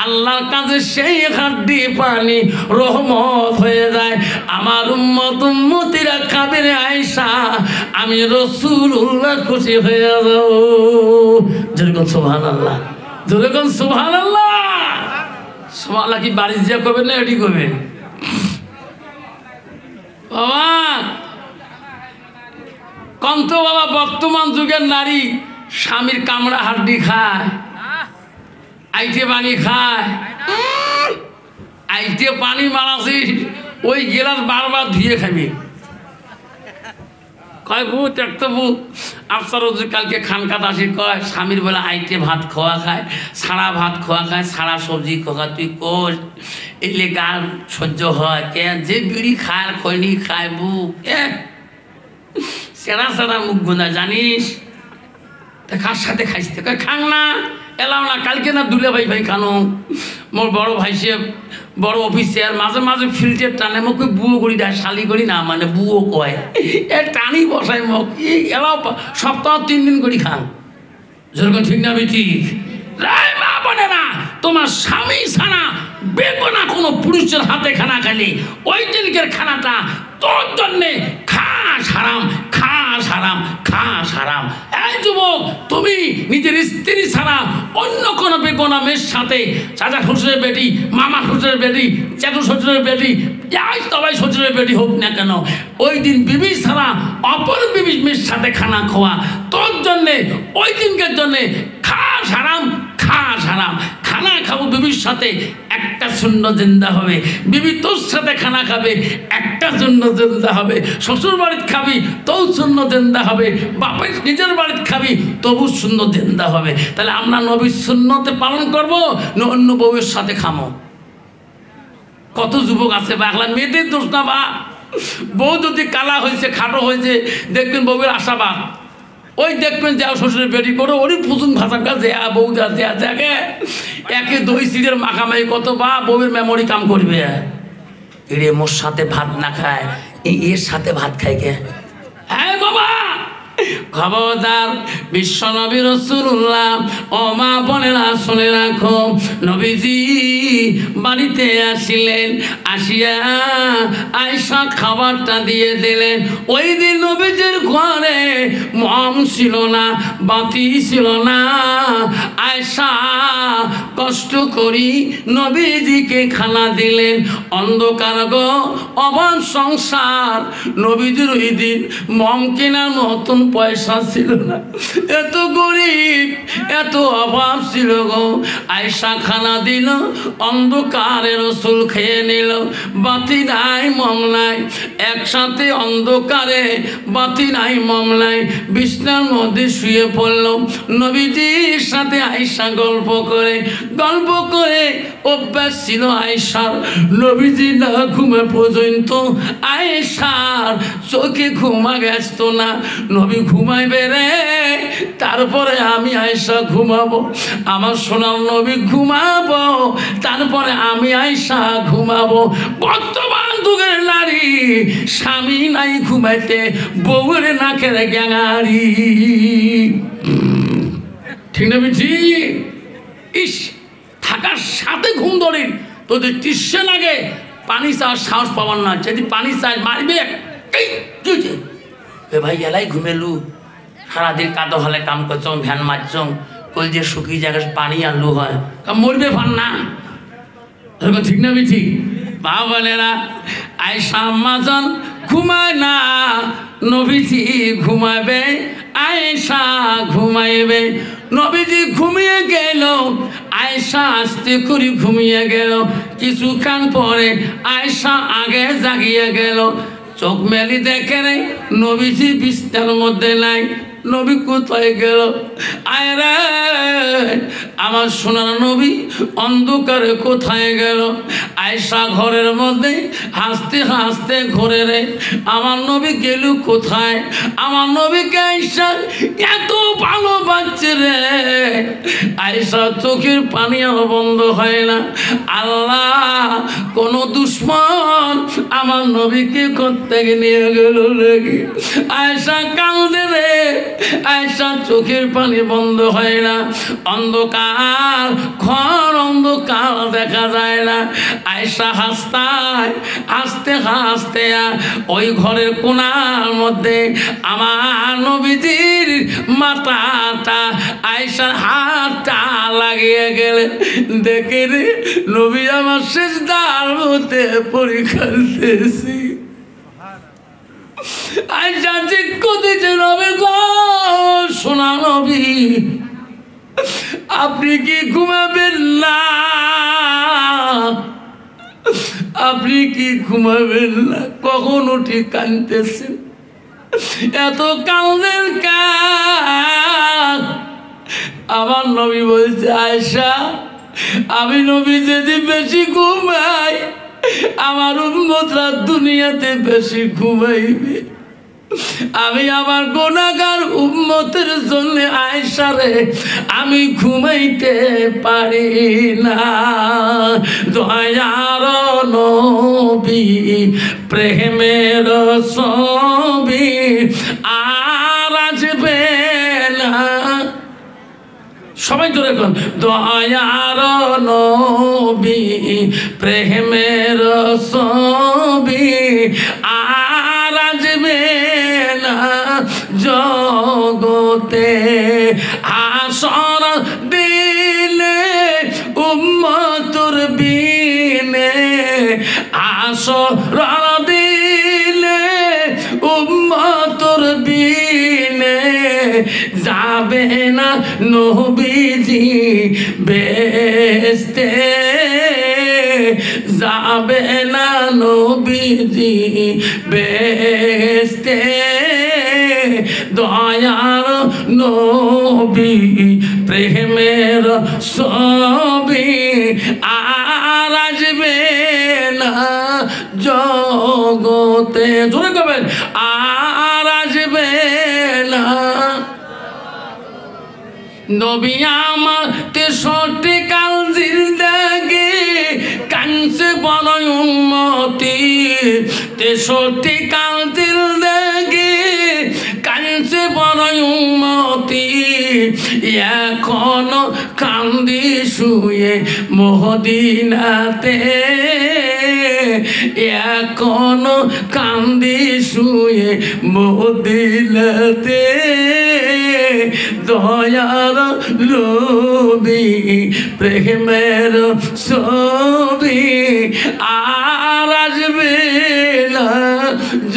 আল্লাহর কাছে সেই হাড্ডি পানি রহমত হয়ে যায়। আমার উম্মত উম্মতিরা খাবে রে আয়েশা, আমি রাসূলুল্লাহ খুশি হয়ে যাব। যেরকম সুবহানাল্লাহ, যেরকম সুবহানাল্লাহ। সুবহানাল্লাহ কি বাড়ি যা করবেন না এটি করবেন বাবা? কন্ত বাবা বর্তমান যুগের নারী স্বামীর কামড়া হাড্ডি খায়, আইটে পানি খায়, আইটে পানি মারাছি ওই গেলাস বারবার ধুয়ে খাবি। কয় ভূত একটা ভূত আফসার কালকে খানকাত আসি, কয় স্বামীর বেলা আইটে ভাত খাওয়া খায়, ছাড়া ভাত খাওয়া খায়, ছাড়া সবজি খাওয়া, তুই কোষ এলে গাল সহ্য হয় কে? যে বিড়ি খায় খৈনি খায় বুক সেরা সেরা মুখ গোঁদা জানিস, তা কার সাথে খাইছে? কয় খাং না এলাও না, কালকে না দুলে ভাই ভাই খানো মোর বড় ভাই সে বড় অফিসিয়ার, মাঝে মাঝে ফিল্টের টানে মোক বুয়ো করি দেয়, শালি করি না মানে বুয়ো কয়, এ টানি বসাই মোক এলাও সপ্তাহ 3 দিন করি খান। যেরকম ঠিক না ঠিক? মা বলে না তোমার স্বামী ছাড়া বেগুনা কোনো পুরুষের হাতে খানা খেলে ওই দিনকের খানাটা তোর জন্যে খাস হারাম, খাস হারাম, খাস হারাম। এই যুবক, তুমি নিজের স্ত্রী ছাড়া অন্য কোনো বেগুনা মেয়ের সাথে, চাচা শ্বশুরের বেটি, মামা শ্বশুরের বেটি, চাচু শ্বশুরের বেটি, সবাই শ্বশুরের বেটি হোক না কেন, ওই দিন বিবি ছাড়া অপর বিবি মেয়ের সাথে খানা খাওয়া তোর জন্যে ওই দিনকের জন্যে খাস হারাম, খাস হারাম। খানা খাবো বিবির সাথে, একটা শূন্য জিন্দা হবে। বিবি তোর সাথে খানা খাবে, একটা শূন্য জিন্দা হবে। শ্বশুর বাড়িতে খাবি তোও শূন্য জিন্দা হবে, বাপের নিজের বাড়িতে খাবি তবু শূন্য জিন্দা হবে। তাহলে আমরা নবীর সুন্নতে পালন করবো না অন্য বউয়ের সাথে খামো? কত যুবক আছে বা একলা মেয়েদের দোষ না বা, বউ যদি কালা হয়েছে, খাটো হয়েছে, দেখবেন বউয়ের আশাবাদ, ওই দেখবেন যে শ্বশুরের বেটি করে ওরই ফুসুন ভাষা কাজ বউ দেয়া দেখে একে দই সিটের মাখামাখি কত বা বউয়ের মেমোরি কাম করবে। এরে মোর সাথে ভাত না খায়, এর সাথে ভাত খায় কে? হ্যাঁ বাবা, খবরদার। বিশ্ব নবী রাসূলুল্লাহ ও মা বোনেরা শুনে রাখো, নবীজি বাড়িতে আসিলেন, আসিয়া আয়েশা খাবারটা দিয়ে দিলেন। ওই দিন নবীজির ঘরে মম ছিল না, বাতি ছিল না। আয়েশা কষ্ট করি নবীজিকে খানা দিলেন। অন্ধকার গো অভাব সংসার, নবীজির ওই দিন মম কেনার মতন পয়সা ছিল না, এত গরিব, এত অভাব ছিল গো। আয়েশা খানা দিল, অন্ধকারে রাসূল খেয়ে নিল। বাতি নাই, মম নাই, একসাথে অন্ধকারে বাতি নাই, মম নাই, বিছনার মধ্যে শুয়ে পড়ল। নবীজির সাথে আয়েশা গল্প করে অভ্যাস ছিল আয়েশার। নবীজি না ঘুমে পর্যন্ত আয়েশার চোখে ঘুমা গেছত না। নবী ঘুমাইবে রে, তারপরে আমি আয়েশা ঘুমাবো। আমার সোনার নবী ঘুমাবো, তারপরে আমি আয়েশা ঘুমাবো। বর্তমান যুগের নারী স্বামী নাই ঘুমাইতে, বউয়ের নাকের গ্যাঙারি। ঠিক না বিঠি? ইস, থাকার সাথে ঘুম ধরে তোদের টিসে লাগে, পানি চাওয়ার সাহস পাবার না। যদি পানি চাই মারবে, এ ভাই এলাই ঘুমেলু, সারাদিন কাদো হলে কাম করছং, ভ্যান মারছং, কল যে শুকিয়ে জায়গায় পানি আনলু হয়, মরবে পান না। ঠিক না বিঠি? মা বোনেরা, আয়েশা আম্মাজান ঘুমায় না, নবীজি ঘুমাবে, আয়েশা ঘুমাইবে। নবীজি ঘুমিয়ে গেল, আয়েশা আস্তে করে ঘুমিয়ে গেল। কিছুক্ষণ পরে আয়েশা আগে জাগিয়ে গেল। চোখ মেলি দেখে রে নবীজি বিছানার মধ্যে নাই। নবী কোথায় গেল? আয় রে আমার সোনার নবী অন্ধকারে কোথায় গেল? আয়েশা ঘরের মধ্যে হাসতে হাসতে ঘরে রে আমার নবী গেল কোথায়? আমার নবীকে আয়েশা এত ভালোবাসছে রে, আয়েশা চোখের পানি আর বন্ধ হয় না। আল্লাহ, কোন দুশ্মন আমার নবীকে কোত্থেকে নিয়ে গেল নাকি? আয়েশা কাঁদে রে, আয়েশা চোখের পানি বন্ধ হয় না। অন্ধকার ঘর, অন্ধকার দেখা যায় না। আয়েশা হাসতে হাসতে ওই ঘরের কোণার মধ্যে আমার নবীজির মাথাটা আয়েশার হাতটা লাগিয়ে গেলে দেখে রে নবী আমার সিজদার মধ্যে পরীক্ষা দিতেছি। আয়েশা জিজ্ঞাসা দিতে নবী গো, সোনা নবী আপনি কি ঘুমাবেন না? আপনি কি ঘুমাবেন না? কখন উঠি কাঁদতেছেন, এত কাঁদেন কাঁদ? আমার নবী বলছে আয়েশা, আমি নবী যদি বেশি ঘুমাই আমার উম্মতরা দুনিয়াতে বেশি ঘুমাইবে। আমি আমার গুনাহগার উম্মতের জন্য আয়েশা রে আমি ঘুমাইতে পারি না। দয়ার নবী প্রেমের ছবি আর আসবে না। সবাই জোরে কোন দয়ার নবী প্রেমের ছবি আর আসবে না জগতে আসর দিলে উম্মতুর বিনে আসর দিলে উম্মতুর বিনে যাবে না নবীজি বেহেশতে যাবে না নবীজি বেহেশতে দয়ার নবী প্রেমের ছবি আর আসবে না জগতে জোরে কবেন আর আসবে না নবী আমার 63 কাল জিন্দেগি কাঁদছে বড় উম্মতি 63 কাল জিন্দেগি কাঁদছে বড় উম্মতি এখনো কান্দি শুয়ে মদিনাতে এখনো কান্দি শুয়ে মদিনাতে দয়ার নবী প্রেমের ছবি আর আসবে না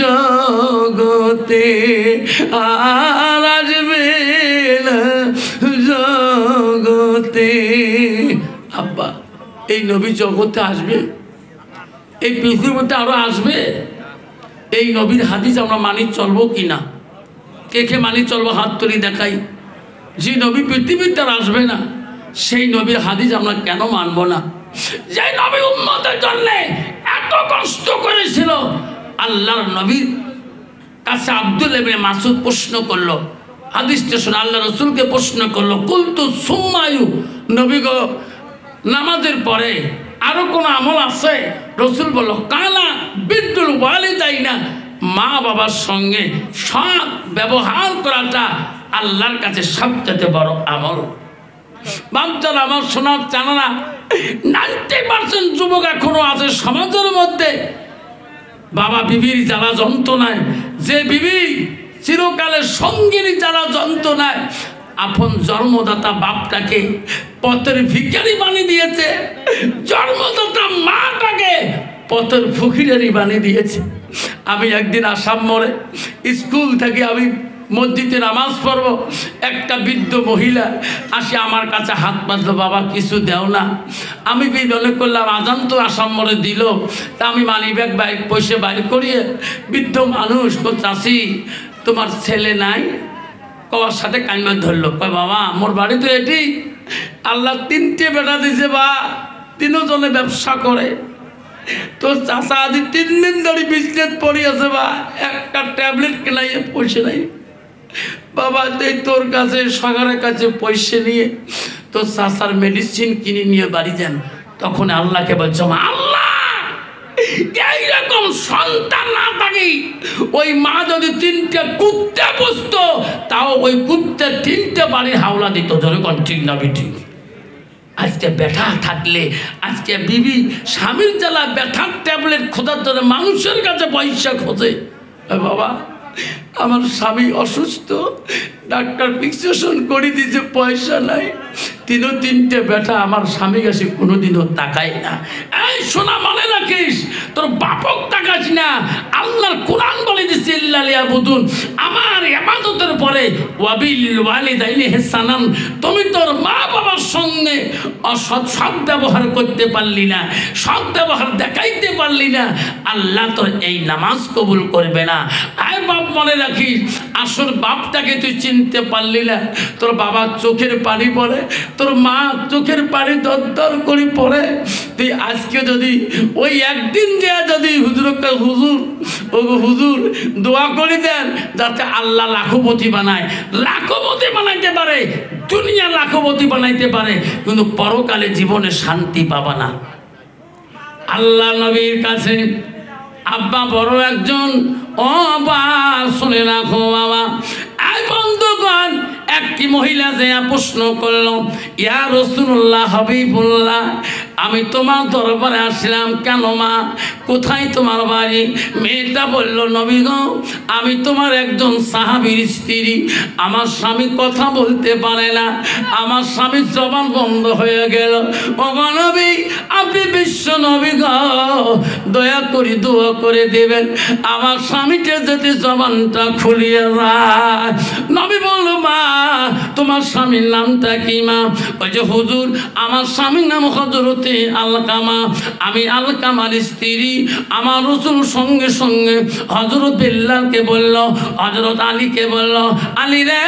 জগতে আর আসবে না জগতে আব্বা এই নবী জগতে আসবে এই পৃথিবীতে আরো আসবে এই নবীর হাদিস আমরা মানি চলবো কিনা কে কে মানি চলবো হাত তুলি দেখাই যে নবী পৃথিবীতে আর আসবে না সেই নবীর হাদিস আমরা কেন মানবো না যে নবী উম্মতের জন্য এত কষ্ট করেছিল আল্লাহর নবীর কাছে আব্দুল ইবনে মাসউদ প্রশ্ন করলো হাদিসটা শুনে আল্লাহ রাসূলকে প্রশ্ন করলো কুলতু সুম্মায়ু নবী গো নামাজের পরে আরো কোন আমল আছে রাসূল বলল কালা বিদ্দুল ওয়ালিদাইনা মা বাবার সঙ্গে সৎ ব্যবহার করাটা আল্লাহর কাছে সবচেয়ে বড় আমল বাচ্চারা আমার শোনার জানা 90% যুবক এখনো আছে সমাজের মধ্যে বাবা বিবির জ্বালা যন্ত্রণায় যে বিবি চিরকালের সঙ্গীর জ্বালা যন্ত্রণায় আপন জন্মদাতা বাপটাকে পথের ভিখারি বানিয়ে দিয়েছে জন্মদাতা মাটাকে পথের ফকিরানি বানিয়ে দিয়েছে আমি একদিন আসাম মোড়ে স্কুল থেকে আমি মসজিদে নামাজ পড়ব একটা বৃদ্ধ মহিলা আসে আমার কাছে হাত বাঁধলো বাবা কিছু দেও না আমি মনে করলাম আজান তো আসাম মোড়ে দিল তা আমি মানি ব্যাগ বাইক পয়সা বাইর করিয়ে বৃদ্ধ মানুষ তো চাষি তোমার ছেলে নাই কবার সাথে কান্না ধরলো কয় বাবা মোর বাড়ি তো এটি আল্লাহ 3টে বেটা দিছে বা 3 জনে ব্যবসা করে তো চাষা আদি 3 দিন ধরে বিজনেস পড়ে আছে বা একটা ট্যাবলেট কেনাই পয়সা নাই বাবা তুই তোর কাছে সগারের কাছে পয়সা নিয়ে তোর চাষার মেডিসিন কিনে নিয়ে বাড়ি যান তখন আল্লাহকে বলছো আল্লাহ এইরকম সন্তান না থাকে ওই মা যদি 3টে কুত্তে বসতো তাও ওই কুত্তে 3টে বাড়ির হাওলা দিত ধরে কোন ঠিক না বিটি আজকে ব্যথা থাকলে আজকে বিবি স্বামীর জ্বালা ব্যথার ট্যাবলেট খোঁজার জন্য মানুষের কাছে পয়সা খোঁজে বাবা আমার স্বামী অসুস্থ ডাক্তার প্রেসক্রিপশন করে দিয়েছে পয়সা নাই 3টে ব্যথা আমার স্বামী কাছে কোনোদিনও তাকায় না এই শোনা মনে রাখিস তোর বাপক তাকাস না আল্লাহর কোরআন বলে দিচ্ছে ইল্লালিয়াবুদুন আমার ইবাদতের পরে ওয়াবিল ওয়ালিদাইনি ইহসানান তুমি তোর মা বাবার সঙ্গে অসৎ সৎ ব্যবহার করতে পারলি না সৎ ব্যবহার দেখাইতে পারলি না আল্লাহ তোর এই নামাজ কবুল করবে না আয় বাপ মনে রাখিস আসল বাপটাকে তুই চিনতে পারলি না তোর বাবার চোখের পানি পড়ে তোর মা চোখের পানি দরদর করে পড়ে তুই আজকে যদি ওই একদিন যে যদি হুজুরকে হুজুর দোয়া করে দেন যাতে আল্লাহ লাখপতি বানায় লাখপতি বানাইতে পারে দুনিয়া লাখপতি বানাইতে পারে কিন্তু পরকালে জীবনে শান্তি পাবা না আল্লাহ নবীর কাছে আব্বা বড় একজন ও বা শুনে রাখো বাবা এই বন্ধুগণ একটি মহিলা যে প্রশ্ন করলো, ইয়া রাসূলুল্লাহ হাবিবুল্লাহ, আমি তোমার দরবারে আসলাম কেন মা, কোথায় তোমার বাড়ি? মেয়েটা বলল, নবী গো, আমি তোমার একজন সাহাবীর স্ত্রী, আমার স্বামী কথা বলতে পারে না, আমার স্বামীর জবান বন্ধ হয়ে গেল। ও নবী, আপনি বিশ্ব নবী গো, দয়া করে দোয়া করে দেবেন আমার স্বামীকে যদি জবানটা খুলিয়ে যায়। নবী বলল, মা তোমার স্বামীর নামটা কি মা? ওই যে হুজুর, আমার স্বামীর নাম হযরতে আলকামা, আমি আলকামার স্ত্রী। আমার রাসূল সঙ্গে সঙ্গে হযরত বিল্লালকে বলল, হযরত আলীকে বলল, আলী রে,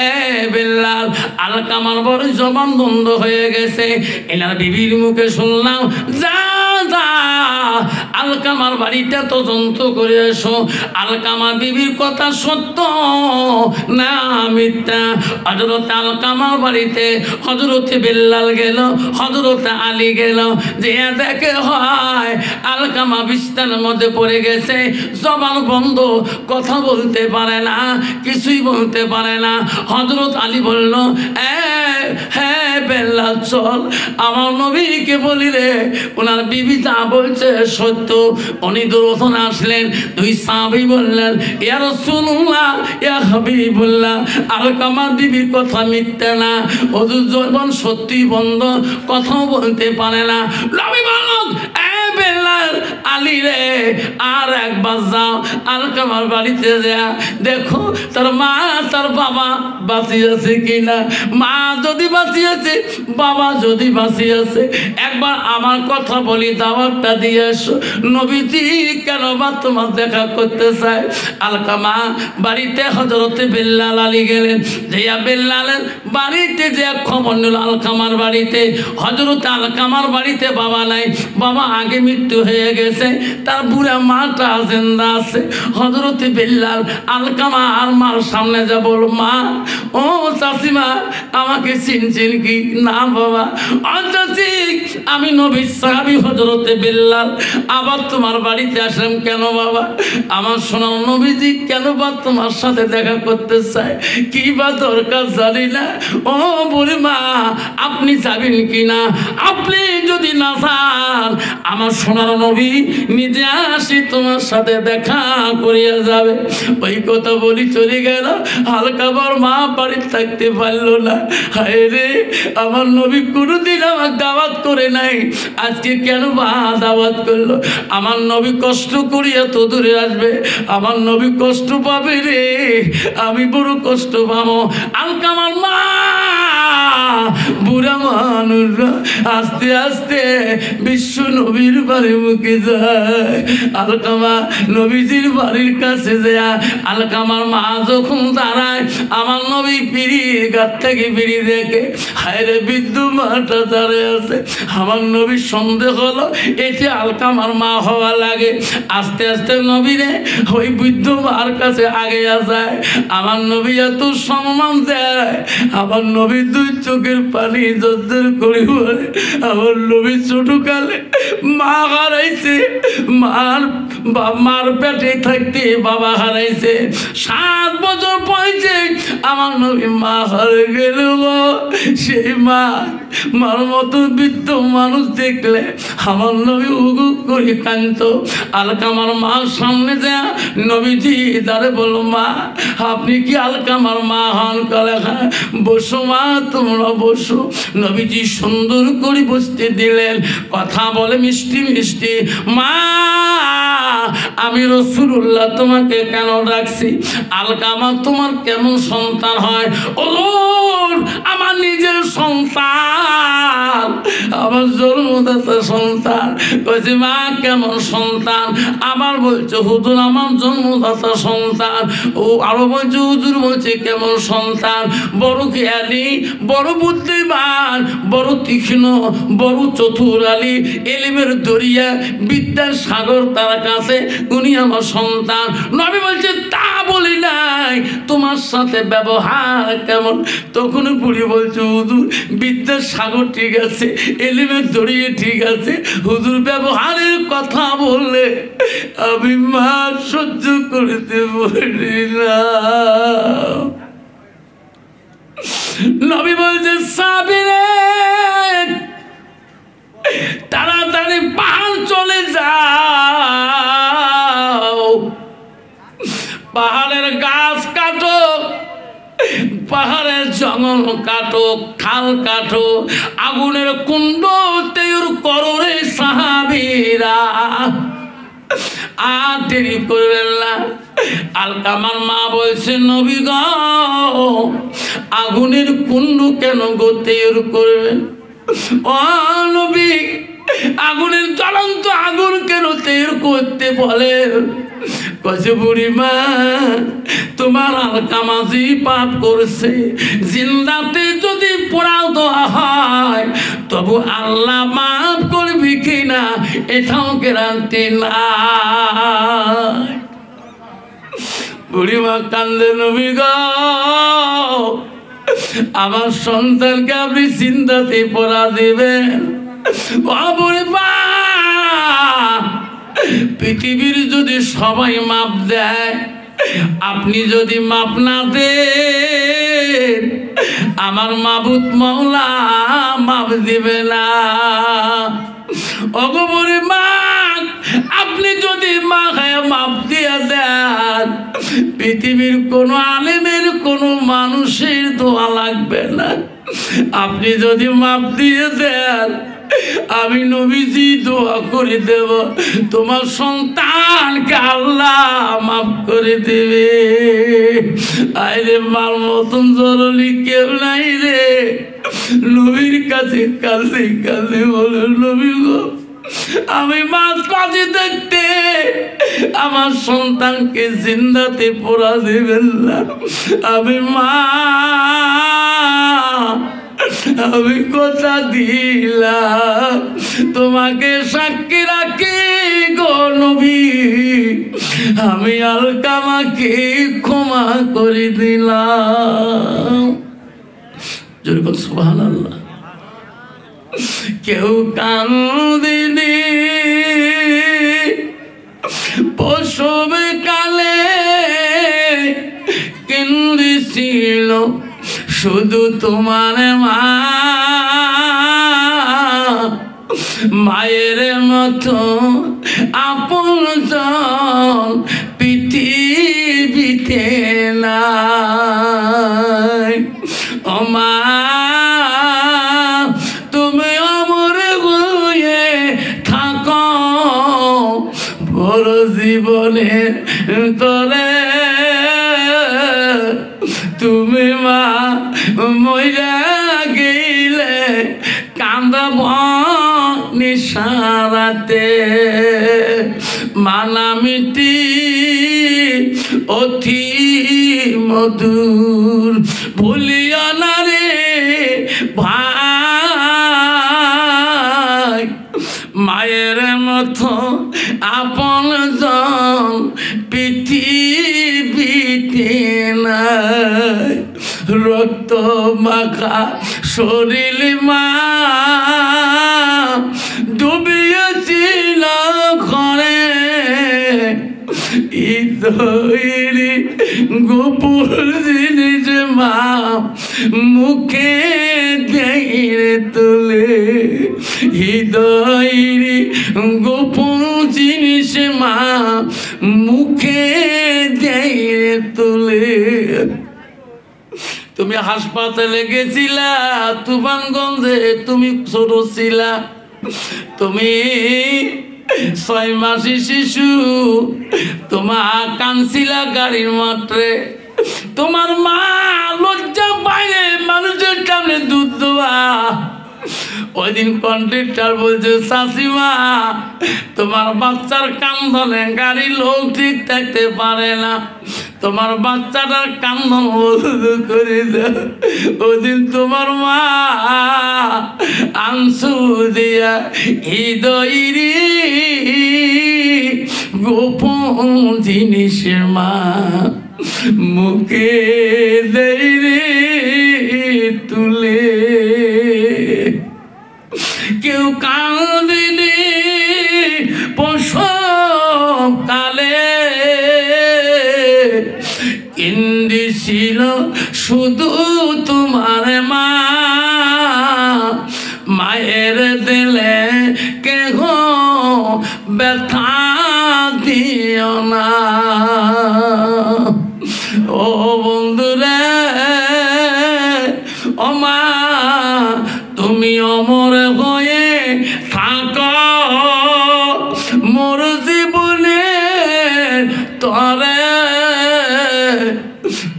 এ বিল্লাল, আলকামার বড় জবান বন্ধ হয়ে গেছে, এনার বিবির মুখে শুনলাম, যা যা আলকামার বাড়িটা তদন্ত করে এসো, আলকামার বিবির কথা সত্য না মিথ্যা। হযরত আলকামার বাড়িতে হযরতে বিল্লাল গেল, হযরতে আলী গেল, যে দেখে হয় আলকামা বিছানার মধ্যে পড়ে গেছে, জবান বন্ধ, কথা বলতে পারে না, কিছুই বলতে পারে না। হযরত আলী বলল, হ্যাঁ বিল্লাল, চল আমার নবীকে বলি রে, ওনার বিবি যা বলছে সত্য। উনি দৌড়ে আসলেন, দুই সাহাবী বললেন, ইয়া রাসূলুল্লাহ, ইয়া হাবিবুল্লাহ, আলকামার বিবির কথা মিথ্যা না, হুজুর জবান সত্যি বন্ধ, কথাও বলতে পারে না। নবী বললেন, বিল্লাল, আলী রে, আর একবার যাও আলকামার বাড়িতে যা দেখো তার মা তার বাবা বাঁচিয়ে আছে কিনা, মা যদি বাঁচিয়ে আছে, বাবা যদি বাঁচিয়ে আছে, একবার আমার কথা বলি দাওয়াতটা দিয়ে এসো। নবীজি কেন বা তোমার দেখা করতে চায়। আলকামা বাড়িতে হযরতে বিল্লাল আলী গেলেন, যেয়া বিল্লালের বাড়িতে যে খবর নিল, আলকামার বাড়িতে, হযরতে আলকামার বাড়িতে বাবা নাই, বাবা আগে মৃত্যু হয়ে গেছে, তার বুড়া মাটা জিন্দা আছে। হযরতে বিল্লাল আলকামা আর মার সামনে যা বল, মা, ও চাচিমা, আমাকে চিনছেন কি? না বাবা। চাচি, আমি নবীর সাহাবী হযরতে বিল্লাল, আবার তোমার বাড়িতে আসলাম কেন বাবা? আমার সোনার নবীজি কেন বা তোমার সাথে দেখা করতে চায়, কি বা দরকার জানি না। ও বুড়ি মা, আপনি যাবেন কি না? আপনি যদি না যান, আমার সোনার নবী নিজে আসি তোমার সাথে দেখা করিয়া যাবে। ওই কথা বলি চলে গেল। আলকামার মা বাড়িতে থাকতে পারলো না। হায় রে, আমার নবী কোনোদিন আমার দাওয়াত করে নাই, আজকে কেন বা দাওয়াত করলো? আমার নবী কষ্ট করিয়া তো দূরে আসবে, আমার নবী কষ্ট পাবে রে, আমি বড় কষ্ট পাবো। আলকামার মা, বুড়া মানুষরা আস্তে আস্তে বিশ্ব নবীর বাড়ির মুখে যায়। আলকামা নবীজির বাড়ির কাছে যায়। আলকামার মা যখন দাঁড়ায়, আমার নবী পিড়ি গাছ থেকে পিড়ি দেখে, হায় রে, বৃদ্ধ মাটা দাঁড়িয়ে আছে। আমার নবীর সন্দেহ হলো এটি আলকামার মা হওয়া লাগে। আস্তে আস্তে নবীরে ওই বৃদ্ধ মার কাছে আগে যায়। আমার নবী এত সম্মান দেয়, আমার নবী দুই চোখের পানি জর্জর করে বলে, আমার নবী ছোটকালে মা হারাইছে, মার পেটে থাকতে বাবা হারাইছে, 7 বছর বয়সে আমার নবী মা হারে গেল। সেই মার মতো বৃদ্ধ মানুষ দেখলে আমার নবী উগু করে কাঁদত। আলকামার মা সামনে যা নবীজি দাঁড়ে বলল, মা, আপনি কি আলকামার মা হন? কালে, হ্যাঁ। বসো মা, তোমরা বসো। নবীজি সুন্দর করে বসতে দিলেন, কথা বলে মিষ্টি মিষ্টি, মা, আমি রাসূলুল্লাহ তোমাকে কেন ডাকছি? আলকামা তোমার কেমন সন্তান হয়? ও আমার নিজের সন্তান, আমার জন্মদাতা সন্তান। কইছে, মা কেমন সন্তান? আবার বলছে, হুজুর আমার জন্মদাতা সন্তান। ও আরো বলছে, হুজুর বলছে কেমন সন্তান? বড় জ্ঞানী, বড় বুদ্ধিমান, বড় তীক্ষ্ণ, বড় চতুর আলী, এলিমের দরিয়া, বিদ্যার সাগর তার কাছে, উনি আমার সন্তান। নবী বলছে, তা বলি নাই, তোমার সাথে ব্যবহার কেমন? তখন বুড়ি বলছে, হুজুর বিদ্যার সাগর ঠিক আছে, এলিমের দরিয়া ঠিক আছে, হুজুর ব্যবহারের কথা বললে আমি মা সহ্য করতে পারি না। পাহাড়ের জঙ্গল কাটো, খাল কাটো, আগুনের কুণ্ড তৈরি করো রে সাহাবীরা। আর দেরি করবেন না। আলকামার মা বলছে, নবী গো, আগুনের কুণ্ড কেন গো তৈরি করবেন? ও নবী, আগুনের জ্বলন্ত আগুন কেন তৈরি করতে বলেন? কছে বুড়িমা, তোমার আলকামাজি পাপ করছে, জিন্দাতে যদি পোড়াও দেওয়া হয় তবু আল্লাহ মাফ করবি কিনা এটাও গ্যারান্টি নাই। বুড়িমা কান্দে, নবী গো, আমার সন্তানকে আপনি চিন্তাতে পড়া দিবেন? ও বুড়িমা, পৃথিবীর যদি সবাই মাপ দেয়, আপনি যদি মাপ না দেন, আমার মাবুদ মাওলা মাপ দিবে না। ওগো বুড়িমা, আপনি যদি মাপ দিয়ে দেন, পৃথিবীর কোনো আলেমের কোনো মানুষের দোয়া লাগবে না। আপনি যদি মাপ দিয়ে দেন, আমি নবীজি দোয়া করে দেব, তোমার সন্তানকে আল্লাহ মাফ করে দেবে। আরে মার মতন জরুরি কেউ নাই রে। নবীর কাছে কাঁদে কাঁদে বলে, নবী গো, আমি মাছ কাজে দেখতে আমার সন্তানকে জিন্দাতে পোড়া দেবেন না। আমি কথা দিলাম, তোমাকে সাক্ষী রাখি গো নবী, আমি আলকামাকে ক্ষমা করে দিলাম। যেরকম সুবহানাল্লাহ। কেউ কান্দিনি প্রসব কালে, কেন্দ্রেছিল শুধু তোমার মা। মায়ের মতো আপনজন পৃথিবীতে নাই। ও মা, তুমি অমর হয়ে থাকো বড় জীবনের তরে। তুমি মা মইরা গেলে কান্দব নিশারাতে। মানামিটি অতি মধুর, ভুলিও না রে ভাই। মায়ের মতো আপনজন পৃথিবীতে নাই। রক্ত মাখা শরীর মা ডুবিয়েছিল ঘরে, হৃদয়ের গোপন জিনিস মা মুখে দিয়ে তুলে। হৃদয়ের গোপন জিনিস মা মুখে দিয়ে তুলে। তুমি হাসপাতালে গেছিলা তুফানগঞ্জে, তুমি ছোট ছিলা, তুমি 6 মাসের শিশু, তোমার কানছিলা গাড়ির মাত্রে। তোমার মা লজ্জা পায় মানুষের সামনে দুধ দেওয়া। ওই দিন কন্ট্রাক্টর বলছে, চাষিমা তোমার বাচ্চার কান্দনে গাড়ির লোক ঠিক থাকতে পারে না, তোমার বাচ্চাটার কান্দন বন্ধ করে দাও। ওই দিন তোমার মা আংসু দিয়া হৃদয়ের গোপন জিনিসের মা মুখে দেয় রে তুলে। কেউ কাঁদিনি প্রসব কালে, কেন্দ্রেছিল শুধু তোমার মা। মায়ের দিলে কেহ ব্যথা দিও না। ও বন্ধুরে, মোর জীবনে তরে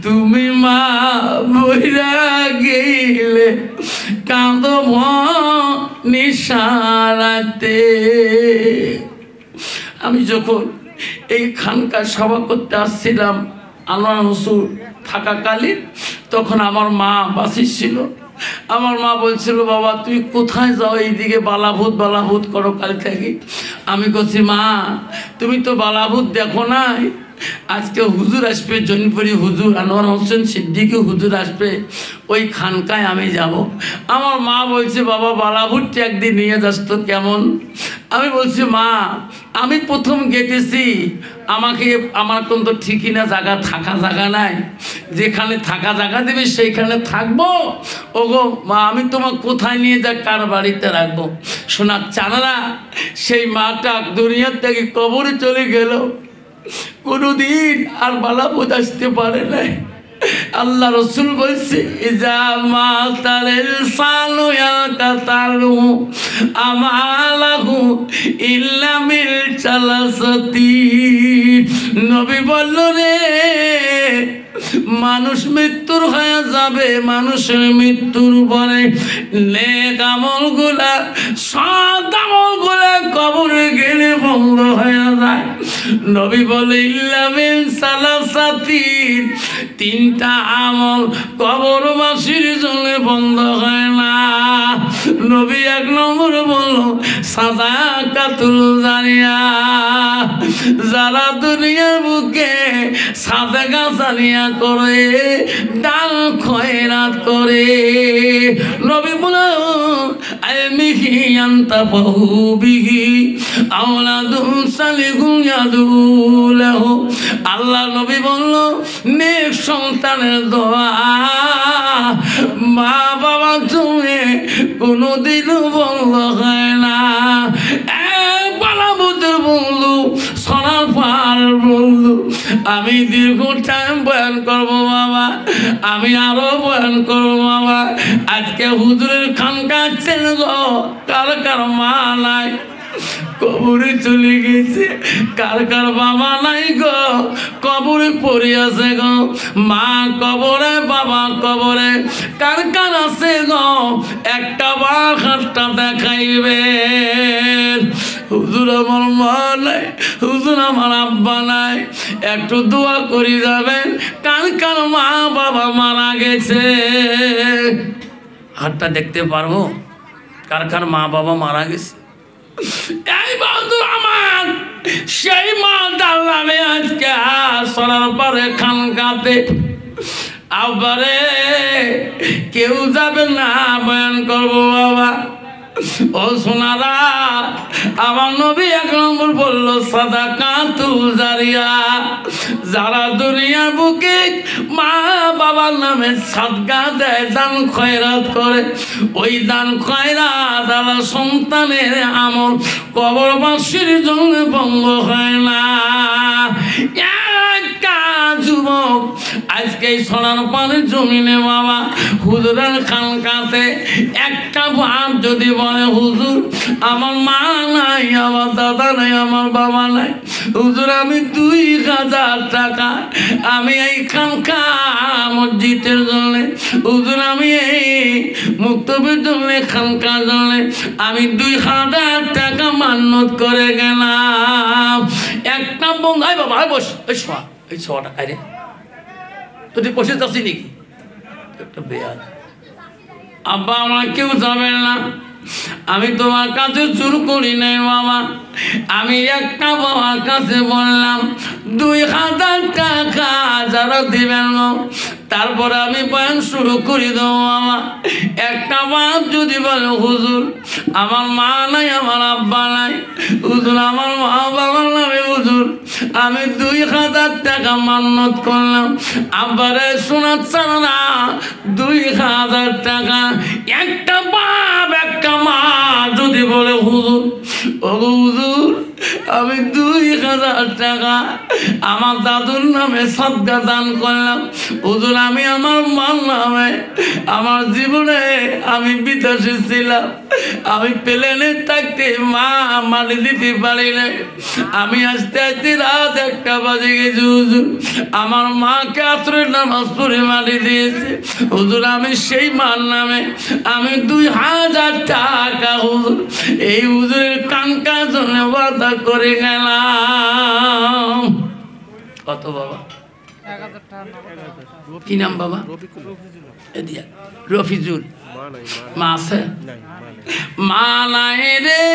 তুমি মা বইরা গেলে কাঁদব নিশারাতে। আমি যখন এই খানকার সভা করতে আসছিলাম আনোয়ার হুজুর থাকাকালীন, তখন আমার মা বাসি ছিল। আমার মা বলছিল, বাবা তুই কোথায় যাও, এইদিকে বালাভূত করো কাল থেকে। আমি বলছি, মা তুমি তো বালাভূত দেখো নাই, আজকে হুজুর আসবে, জৈনপুরি হুজুর আনোয়ার হোসেন সিদ্দিকী হুজুর আসবে, ওই খানকায় আমি যাব। আমার মা বলছে, বাবা বালাভূতটা একদিন নিয়ে যাস তো কেমন। আমি বলছি, মা আমি প্রথম গেতেছি, আমার কোন তো ঠিকই না জায়গা, থাকা জায়গা নাই, যেখানে থাকা জায়গা দেবে সেইখানে থাকবো। ওগো মা আমি তোমার কোথায় নিয়ে যা, কার বাড়িতে রাখবো। শোনা চানারা, সেই মাটা দুনিয়ার থেকে কবরে চলে গেল, কোনোদিন আর বালাভূত আসতে পারে নাই। আল্লাহ রসুল বলছে, ইজা মাতালের সালু ইয়াকাতালু আমালাহু ইল্লা মিল চালাসাতি। নবী বলল রে, মানুষ মৃত্যুর হয়ে যাবে, মানুষের মৃত্যুর পরে নেক আমল গুলা, সৎ আমল গুলা কবরে গেলে বন্ধ হয়ে যায়। নবী বলে ইল্লা মিন সালাসাতি, তিনটা আমল কবরবাসীর জন্য বন্ধ হয় না। নবী এক নম্বর বলল সাদাকাতুল জারিয়া, যারা দুনিয়ার বুকে সাদাকা জারিয়া করে, দান খয়রাত করে। নবী বলে আলমিহি আনতাফাহু বিহি আওলাদুন সালিহুন ইয়াদুলাহু। আল্লাহ নবী বলল নেক সন্তানের দোয়া মা বাবা তুমি কোনোদিনও বন্ধ হয় না। বালাভূতের বন্ধু, সোনার পাহাড়ের বন্ধু, আমি দীর্ঘ টাইম বয়ান করবো বাবা, আমি আরো বয়ান করবো বাবা। আজকে হুজুরের খানকা ছেলে গো, কার কার মা নাই, কবরে চলে গেছে, কার কার বাবা নাই গো, কবরে পড়ে আছে গো। মা কবরে, বাবা কবরে, কার কার আছে গো, একটা বার হাতটা দেখাইবে। হুজুর আমার মা নাই, হুজুর আমার আব্বা নাই, একটু দোয়া করি যাবেন, কার কার মা বাবা মারা গেছে। হাতটা দেখতে পারবো, কার কার মা বাবা মারা গেছে। এই বন্ধু আমার, সেই মা দাঁড়াবে আজকে সরার পরে খানকাতে। আবারে কেউ যাবে না, বয়ান করবো বাবা। ও সোনারা, আমার নবী এক নম্বর বললো সাদাকাতুল জারিয়া, যারা দুনিয়ার বুকে মা বাবার নামে সাদকা দেয়, দান খয়রাত করে, ওই দান খয়রাত আলা সন্তানের আমল কবরবাসীর জন্য বন্ধ হয় না। যুবক আজকে সোনার পানির জমিনে বাবা হুজুরের খানকাতে একটা ভাব যদি বলে, হুজুর আমার মা নাই, আমার দাদা নাই, আমার বাবা নাই, হুজুর আমি 2000 টাকা আমি এই খানকা মসজিদের জন্য, হুজুর আমি এই মুক্তবের জন্য, খানকার জন্য আমি 2000 টাকা মান্নত করে গেলাম। একটা বন্ধু, আই বাবা বস, ওই শোয়া, এই শোয়াটা আরে তুই বসে যাচ্ছি নাকি, একটা বেয়াদ। আব্বা আমার কেউ যাবেন না, আমি তোমার কাছে চুর করি নাই বাবা, আমি একটা বাবার কাছে বললাম 2000 টাকা যারা দিবেন, তারপরে আমি বয়ান শুরু করি দেবো বাবা। একটা বাপ যদি বলে, হুজুর আমার মা নাই, আমার আব্বা নাই, হুজুর আমার মা বাবার নামে হুজুর আমি 2000 টাকা মান্নত করলাম, আব্বারে শোনাচ্ছে না 2000 টাকা। একটা বাপ একটা মা যদি বলে, হুজুর ও হুজুর আমি 2000 টাকা আমার দাদুর নামে সদকা দান করলাম। হুজুর আমি আমার মার নামে, আমার জীবনে আমি বিদেশে ছিলাম, আমি প্লেনে থাকতে মা মাটি দিতে পারি না, আমি আস্তে আস্তে রাত 1টা বাজে গেছি হুজুর, আমার মাকে আসরের নামাজ পড়ে মাটি দিয়েছে হুজুর। আমি সেই মার নামে আমি 2000 টাকা হুজুর এই হুজুরের কানকার জন্য ওয়াদা করে গেলাম। কত বাবা? কি নাম বাবা? রফিজুল। মা আছে? মা নাই রে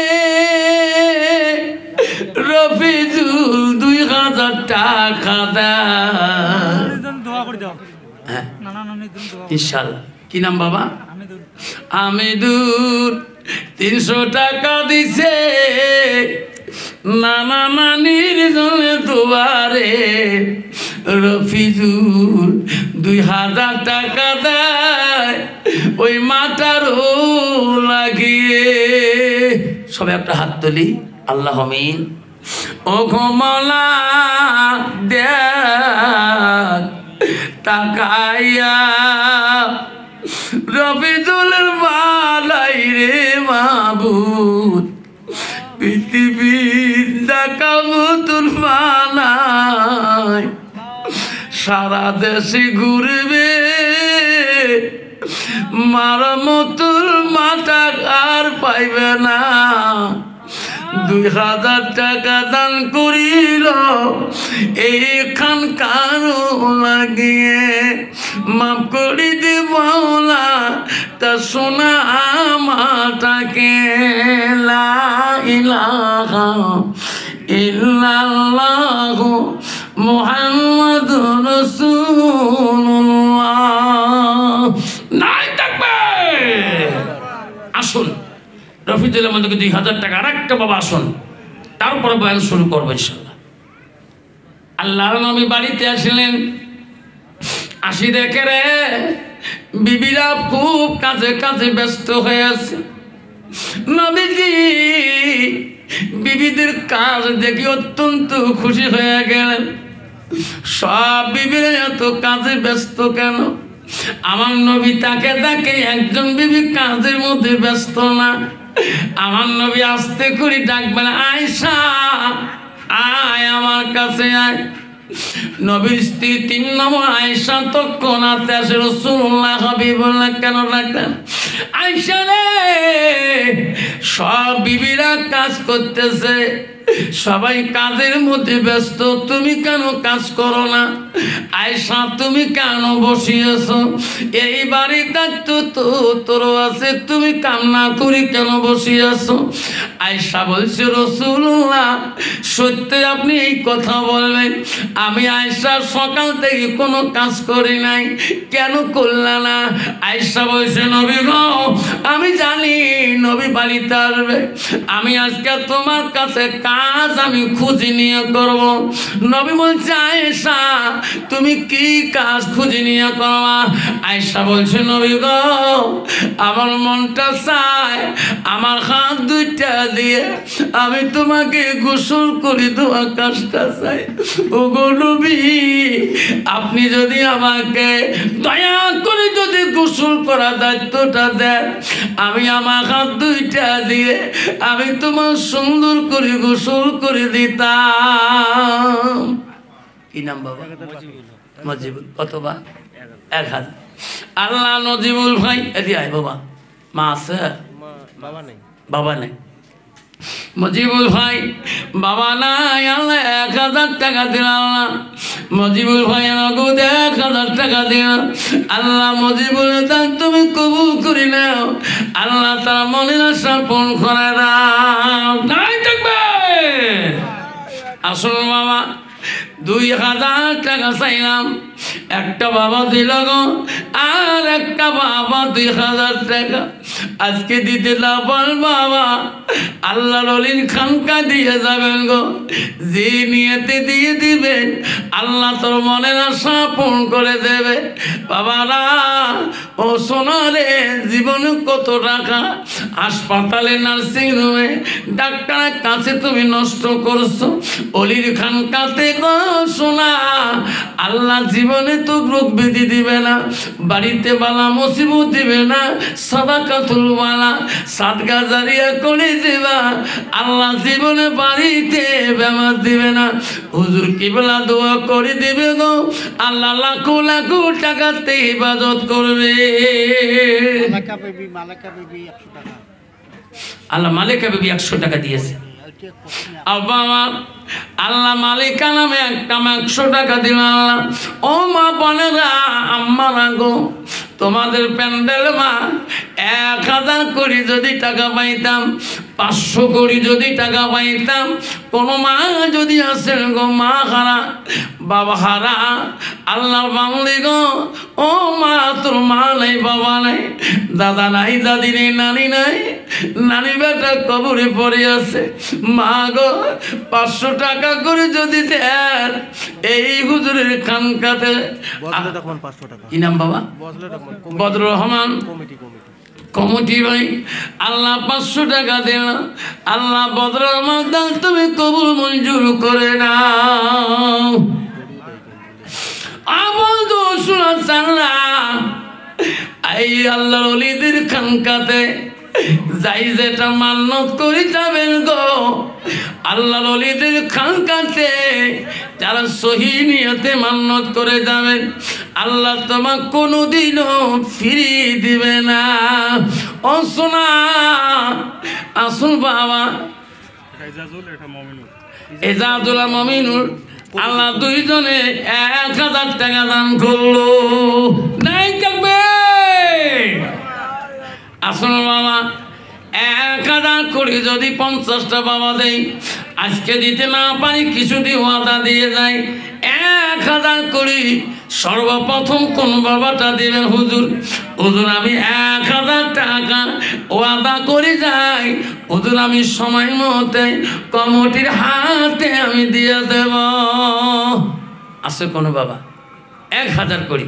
রফিজুল 2000 টাকা দেয় ইনশাল্লাহ। কি নাম বাবা? আমিদুর 300 টাকা দিছে নানা নানির জন্য দুয়ারে। রফিজুল 2000 টাকা দেয় ওই মাটারও লাগিয়ে। সবাই একটা হাত তুলি, আল্লাহ আমিন। ও ঘমলা দেখ তাকাইয়া রফিজুলের মালাই রে মাবুদ, পৃথিবীর দেখা মতুল মানায়, সারা দেশে ঘুরবে মারা মতুল মাথা আর পাইবে না। 2000 টাকা দান করিল এইখান কারো লাগিয়ে, মাফ করি দে মাওলা তা সোনা মাটাকে। লা ইলাহা ইল্লাল্লাহু মুহাম্মাদুর রাসূলুল্লাহ। নাই থাকবে। আসুন রফিজুলের মধ্যে 2000 টাকা আর একটা বাবা আসুন, তারপরে বয়ান শুরু করবো ইনশাল্লাহ। আল্লাহর নবী বাড়িতে আসলেন, আসি দেখে রে বিবিরা খুব কাজে কাজে ব্যস্ত হয়ে আছে। নবীজি বিবিদের কাজ দেখে অত্যন্ত খুশি হয়ে গেলেন। সব বিবিরা এত কাজে ব্যস্ত কেন? আমার নবী তাকে তাকে একজন বিবি কাজের মধ্যে ব্যস্ত না। আমার নবী আস্তে করে ডাকবেন, আয়েশা আয় আমার কাছে আয়। নবীর স্ত্রী 3 নম্বর আয়েশা তৎক্ষণাৎ আসে। রাসূলুল্লাহ হাবিবুল্লাহ কেন ডাকলেন? আয়েশা রে সব বিবিরা কাজ করতেছে, সবাই কাজের মধ্যে ব্যস্ত, তুমি কেন কাজ করো না? আয়েশা তুমি কেন বসিয়েছ? এই বাড়ির দায়িত্ব তো তোর আছে, তুমি কাম না করি কেন বসিয়েছ? আয়েশা বলছে রাসূলুল্লাহ সত্যি আপনি এই কথা বলবেন? আমি আয়েশা সকাল থেকে কোনো কাজ করি নাই, কেন করলা না? আয়েশা বলছে নবী গো আমি জানি নবী বাড়িতে আসবে, আমি আজকে তোমার কাছে কাজ আমি খুঁজে নিয়ে করব। নবী বলছে আয়েশা তুমি কি কাজ খুঁজে নিয়ে করবা? আয়েশা বলছে নবী গো আমার মনটা চায় আমার হাত 2টা দিয়ে আমি তোমাকে গোসল করে দেওয়া কাজটা চাই। ও গো নবী আপনি যদি আমাকে দয়া করে যদি গোসল করা দায়িত্বটা দেন, আমি আমার হাত 2টা দিয়ে আমি তোমার সুন্দর করে গোসল করে দিতাম। কি নাম বাবা? মজিবুল। কত বা? 1000। আল্লাহ নজিবুল ভাই এদি আয় বাবা। মা আছে? বাবা নেই। মজিবুল ভাই বাবা নাই, আল্লাহ 1000 টাকা দিল। আল্লাহ মজিবুল ভাই নগদ 1000 টাকা দিল। আল্লাহ মজিবুল দান তুমি কবুল করি নাও, আল্লাহ তার মনের আশা পূরণ করে দাও। নাই থাকবে। আসুন বাবা 2000 টাকা চাইলাম, একটা বাবা দিল গো, আর একটা বাবা 2000 টাকা। আজকে দিতে না পার বাবা, আল্লাহ অলির খানকা দিয়ে যাবেন গো। যে নিয়তে দিয়ে দিবেন আল্লাহ তোর মনের আশা পূরণ করে দেবে। বাবারা ও সোনারে, জীবনে কত টাকা হাসপাতালে, নার্সিং হোমে, ডাক্তারের কাছে তুমি নষ্ট করছো, অলির খানকাতে গো সোনা। আল্লাহ জীবনে তো রোগ ব্যাধি দিবে না, বাড়িতে বালা মুসিবত দিবে না, সাদাকাতুল ওয়ালা সাদকা জারিয়া করে দিবা। আল্লাহ জীবনে বাড়িতে বেমার দিবে না। হুজুর কিবলা দোয়া করে দিবে গো, আল্লাহ লাখো লাখো টাকাতে ইবাদত করবে। আল্লাহ মালিকা বিবি 100 টাকা দিয়েছে। আল্লাহ মালিকা নামে একটা 100 টাকা দিল আল্লাহ। ও মা বোনেরা, আম্মারা গো, তোমাদের প্যান্ডেল মা 1000 কোটি যদি টাকা পাইতাম, 500 কোটি যদি টাকা পাইতাম, কোনো মা যদি আসেন গো, মা হারা বাবা হারা, আল্লাহ বাংলি গো, ও মা তোর মা নাই, বাবা নাই, দাদা নাই, দাদি নেই, নানি নাই, নানি বেটা কবরে পড়ে আছে, মা গো 500 টাকা করে যদি দেন এই হুজুরের খানকাতে। কি নাম বাবা? বদরুর রহমান কমিটি ভাই। আল্লাহ 500 টাকা দেন। আল্লাহ বদরুর রহমান দান তুমি কবুল মঞ্জুর করে নাও। আমার তো শোনা চাল্লা এই আল্লাহর ওলিদের খানকাতে যাই যেটা মান্নত করে যাবেন গো, আল্লাহর ওলিদের খানকাতে যারা সহি নিয়তে মান্নত করে যাবেন, আল্লাহ তোমার কোনোদিনও ফিরিয়ে দিবে না। ও সোনা আসুন বাবা, এজাজুল মমিনুর আল্লাহ দুইজনে 1000 টাকা দান করলো। নাই কাকবে আসুন বাবা, 1000 কোটি যদি 50টা বাবা দেয়, আজকে দিতে না পারি কিছুদিন ওয়াদা দিয়ে যায় 1000 কোটি। সর্বপ্রথম কোন বাবাটা দিবেন? হুজুর, হুজুর আমি 1000 টাকা ওয়াদা করে যাই, হুজুর আমি সময় মতে কমিটির হাতে আমি দিয়ে দেব। আছে কোনো বাবা 1000 কোটি?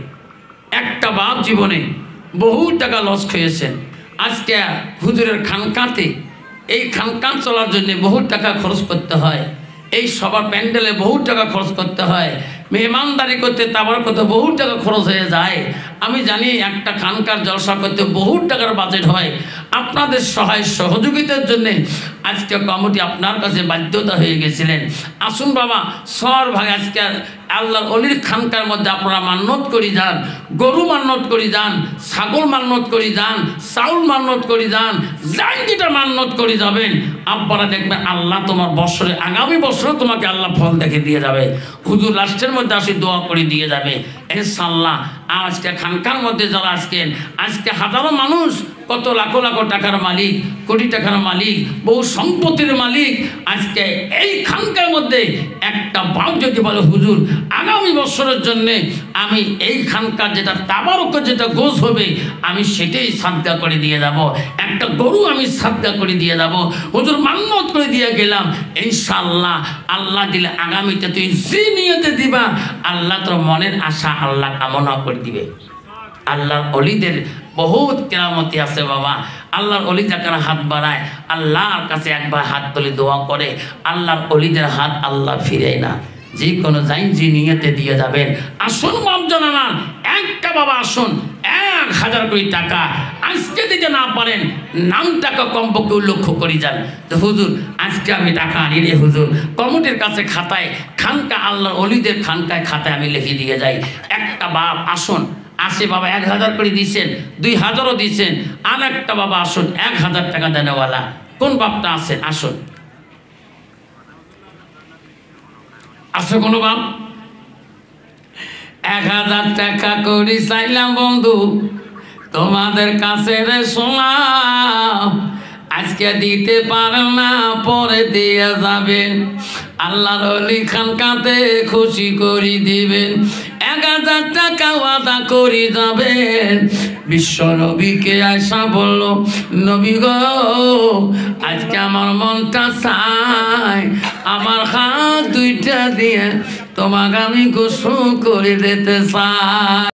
একটা বাপ জীবনে বহু টাকা লস খেয়েছেন। আজকে হুজুরের খানকাতে, এই খানকান চলার জন্য বহু টাকা খরচ করতে হয়, এই সবার প্যান্ডেলে বহু টাকা খরচ করতে হয়, মেহমানদারি করতে তারপর কত বহু টাকা খরচ হয়ে যায়। আমি জানি একটা খানকার জলসা করতে বহু টাকার বাজেট হয়। আপনাদের সহায় সহযোগিতার জন্যে আজকে কমিটি আপনার কাছে বাধ্যতা হয়ে গেছিলেন। আসুন বাবা, সর ভাগ আজকে আল্লাহর অলির খানকার মধ্যে আপনারা মান্নত করি যান, গরু মান্নত করি যান, ছাগল মান্নত করি যান, চাউল মান্নত করি যান, যেটা মান্নত করি যাবেন, আপনারা দেখবেন আল্লাহ তোমার বছরে, আগামী বছরে তোমাকে আল্লাহ ফল দেখে দিয়ে যাবে। হুজুর লাস্টের মধ্যে আসি দোয়া করে দিয়ে যাবে ইনশাআল্লাহ। আজকে খানকার মধ্যে যারা আজকে হাজারো মানুষ, কত লাখো লাখো টাকার মালিক, কোটি টাকার মালিক, বহু সম্পত্তির মালিক, আজকে এই খানকার মধ্যে একটা বাপ যদি বলে হুজুর আগামী বছরের জন্যে আমি এই খানকার যেটা তাবারক যেটা গোছ হবে আমি সেটাই সাদকা করে দিয়ে যাব, একটা গরু আমি সাদকা করে দিয়ে যাব, হুজুর মান্নত করে দিয়ে গেলাম, ইনশাআল্লাহ আল্লাহ দিলে আগামীতে তুই যে নিয়তে দিবা আল্লাহ তোর মনের আশা আল্লাহ কামনা করে দিবে। আল্লাহর অলিদের বহুত কেরামতি আছে বাবা। আল্লাহর অলি যারা হাত বাড়ায়, আল্লাহর কাছে একবার হাত তুলে দোয়া করে, আল্লাহর অলিদের হাত আল্লাহ ফিরে না, যে কোনো যাই যে নিয়তে দিয়ে যাবেন। আসুন বাপ জানা একটা বাবা আসুন 1000 কোটি টাকা আজকে দিতে না পারেন, নাম টাকা কমপক্ষে উল্লেখ করে যান তো হুজুর আজকে আমি টাকা আনি রে হুজুর, কমিটির কাছে খাতায় খানকা আল্লাহর অলিদের খানকায় খাতায় আমি লিখে দিয়ে যাই। একটা বাপ আসুন, আসে বাবা 1000 করে দিচ্ছেন, 2000ও দিচ্ছেন, আর একটা বাবা আসুন 1000 টাকা দেনেওয়ালা, কোন বাপটা আছেন? আসুন, আছে কোনো বাপ? 1000 টাকা করে চাইলাম বন্ধু তোমাদের কাছে রে শোনা, আজকে আজকে দিতে পারেন না, পরে দিয়ে যাবেন। আল্লাহর ওলি খানকাতে খুশি করে দিবেন, 1000 টাকা ওয়াদা করে যাবেন। বিশ্ব নবীকে আয়সা বলল, নবী গো, আজকে আমার মনটা চায় আমার হাত দুইটা দিয়ে তোমাকে আমি গোসল করে দিতে চাই।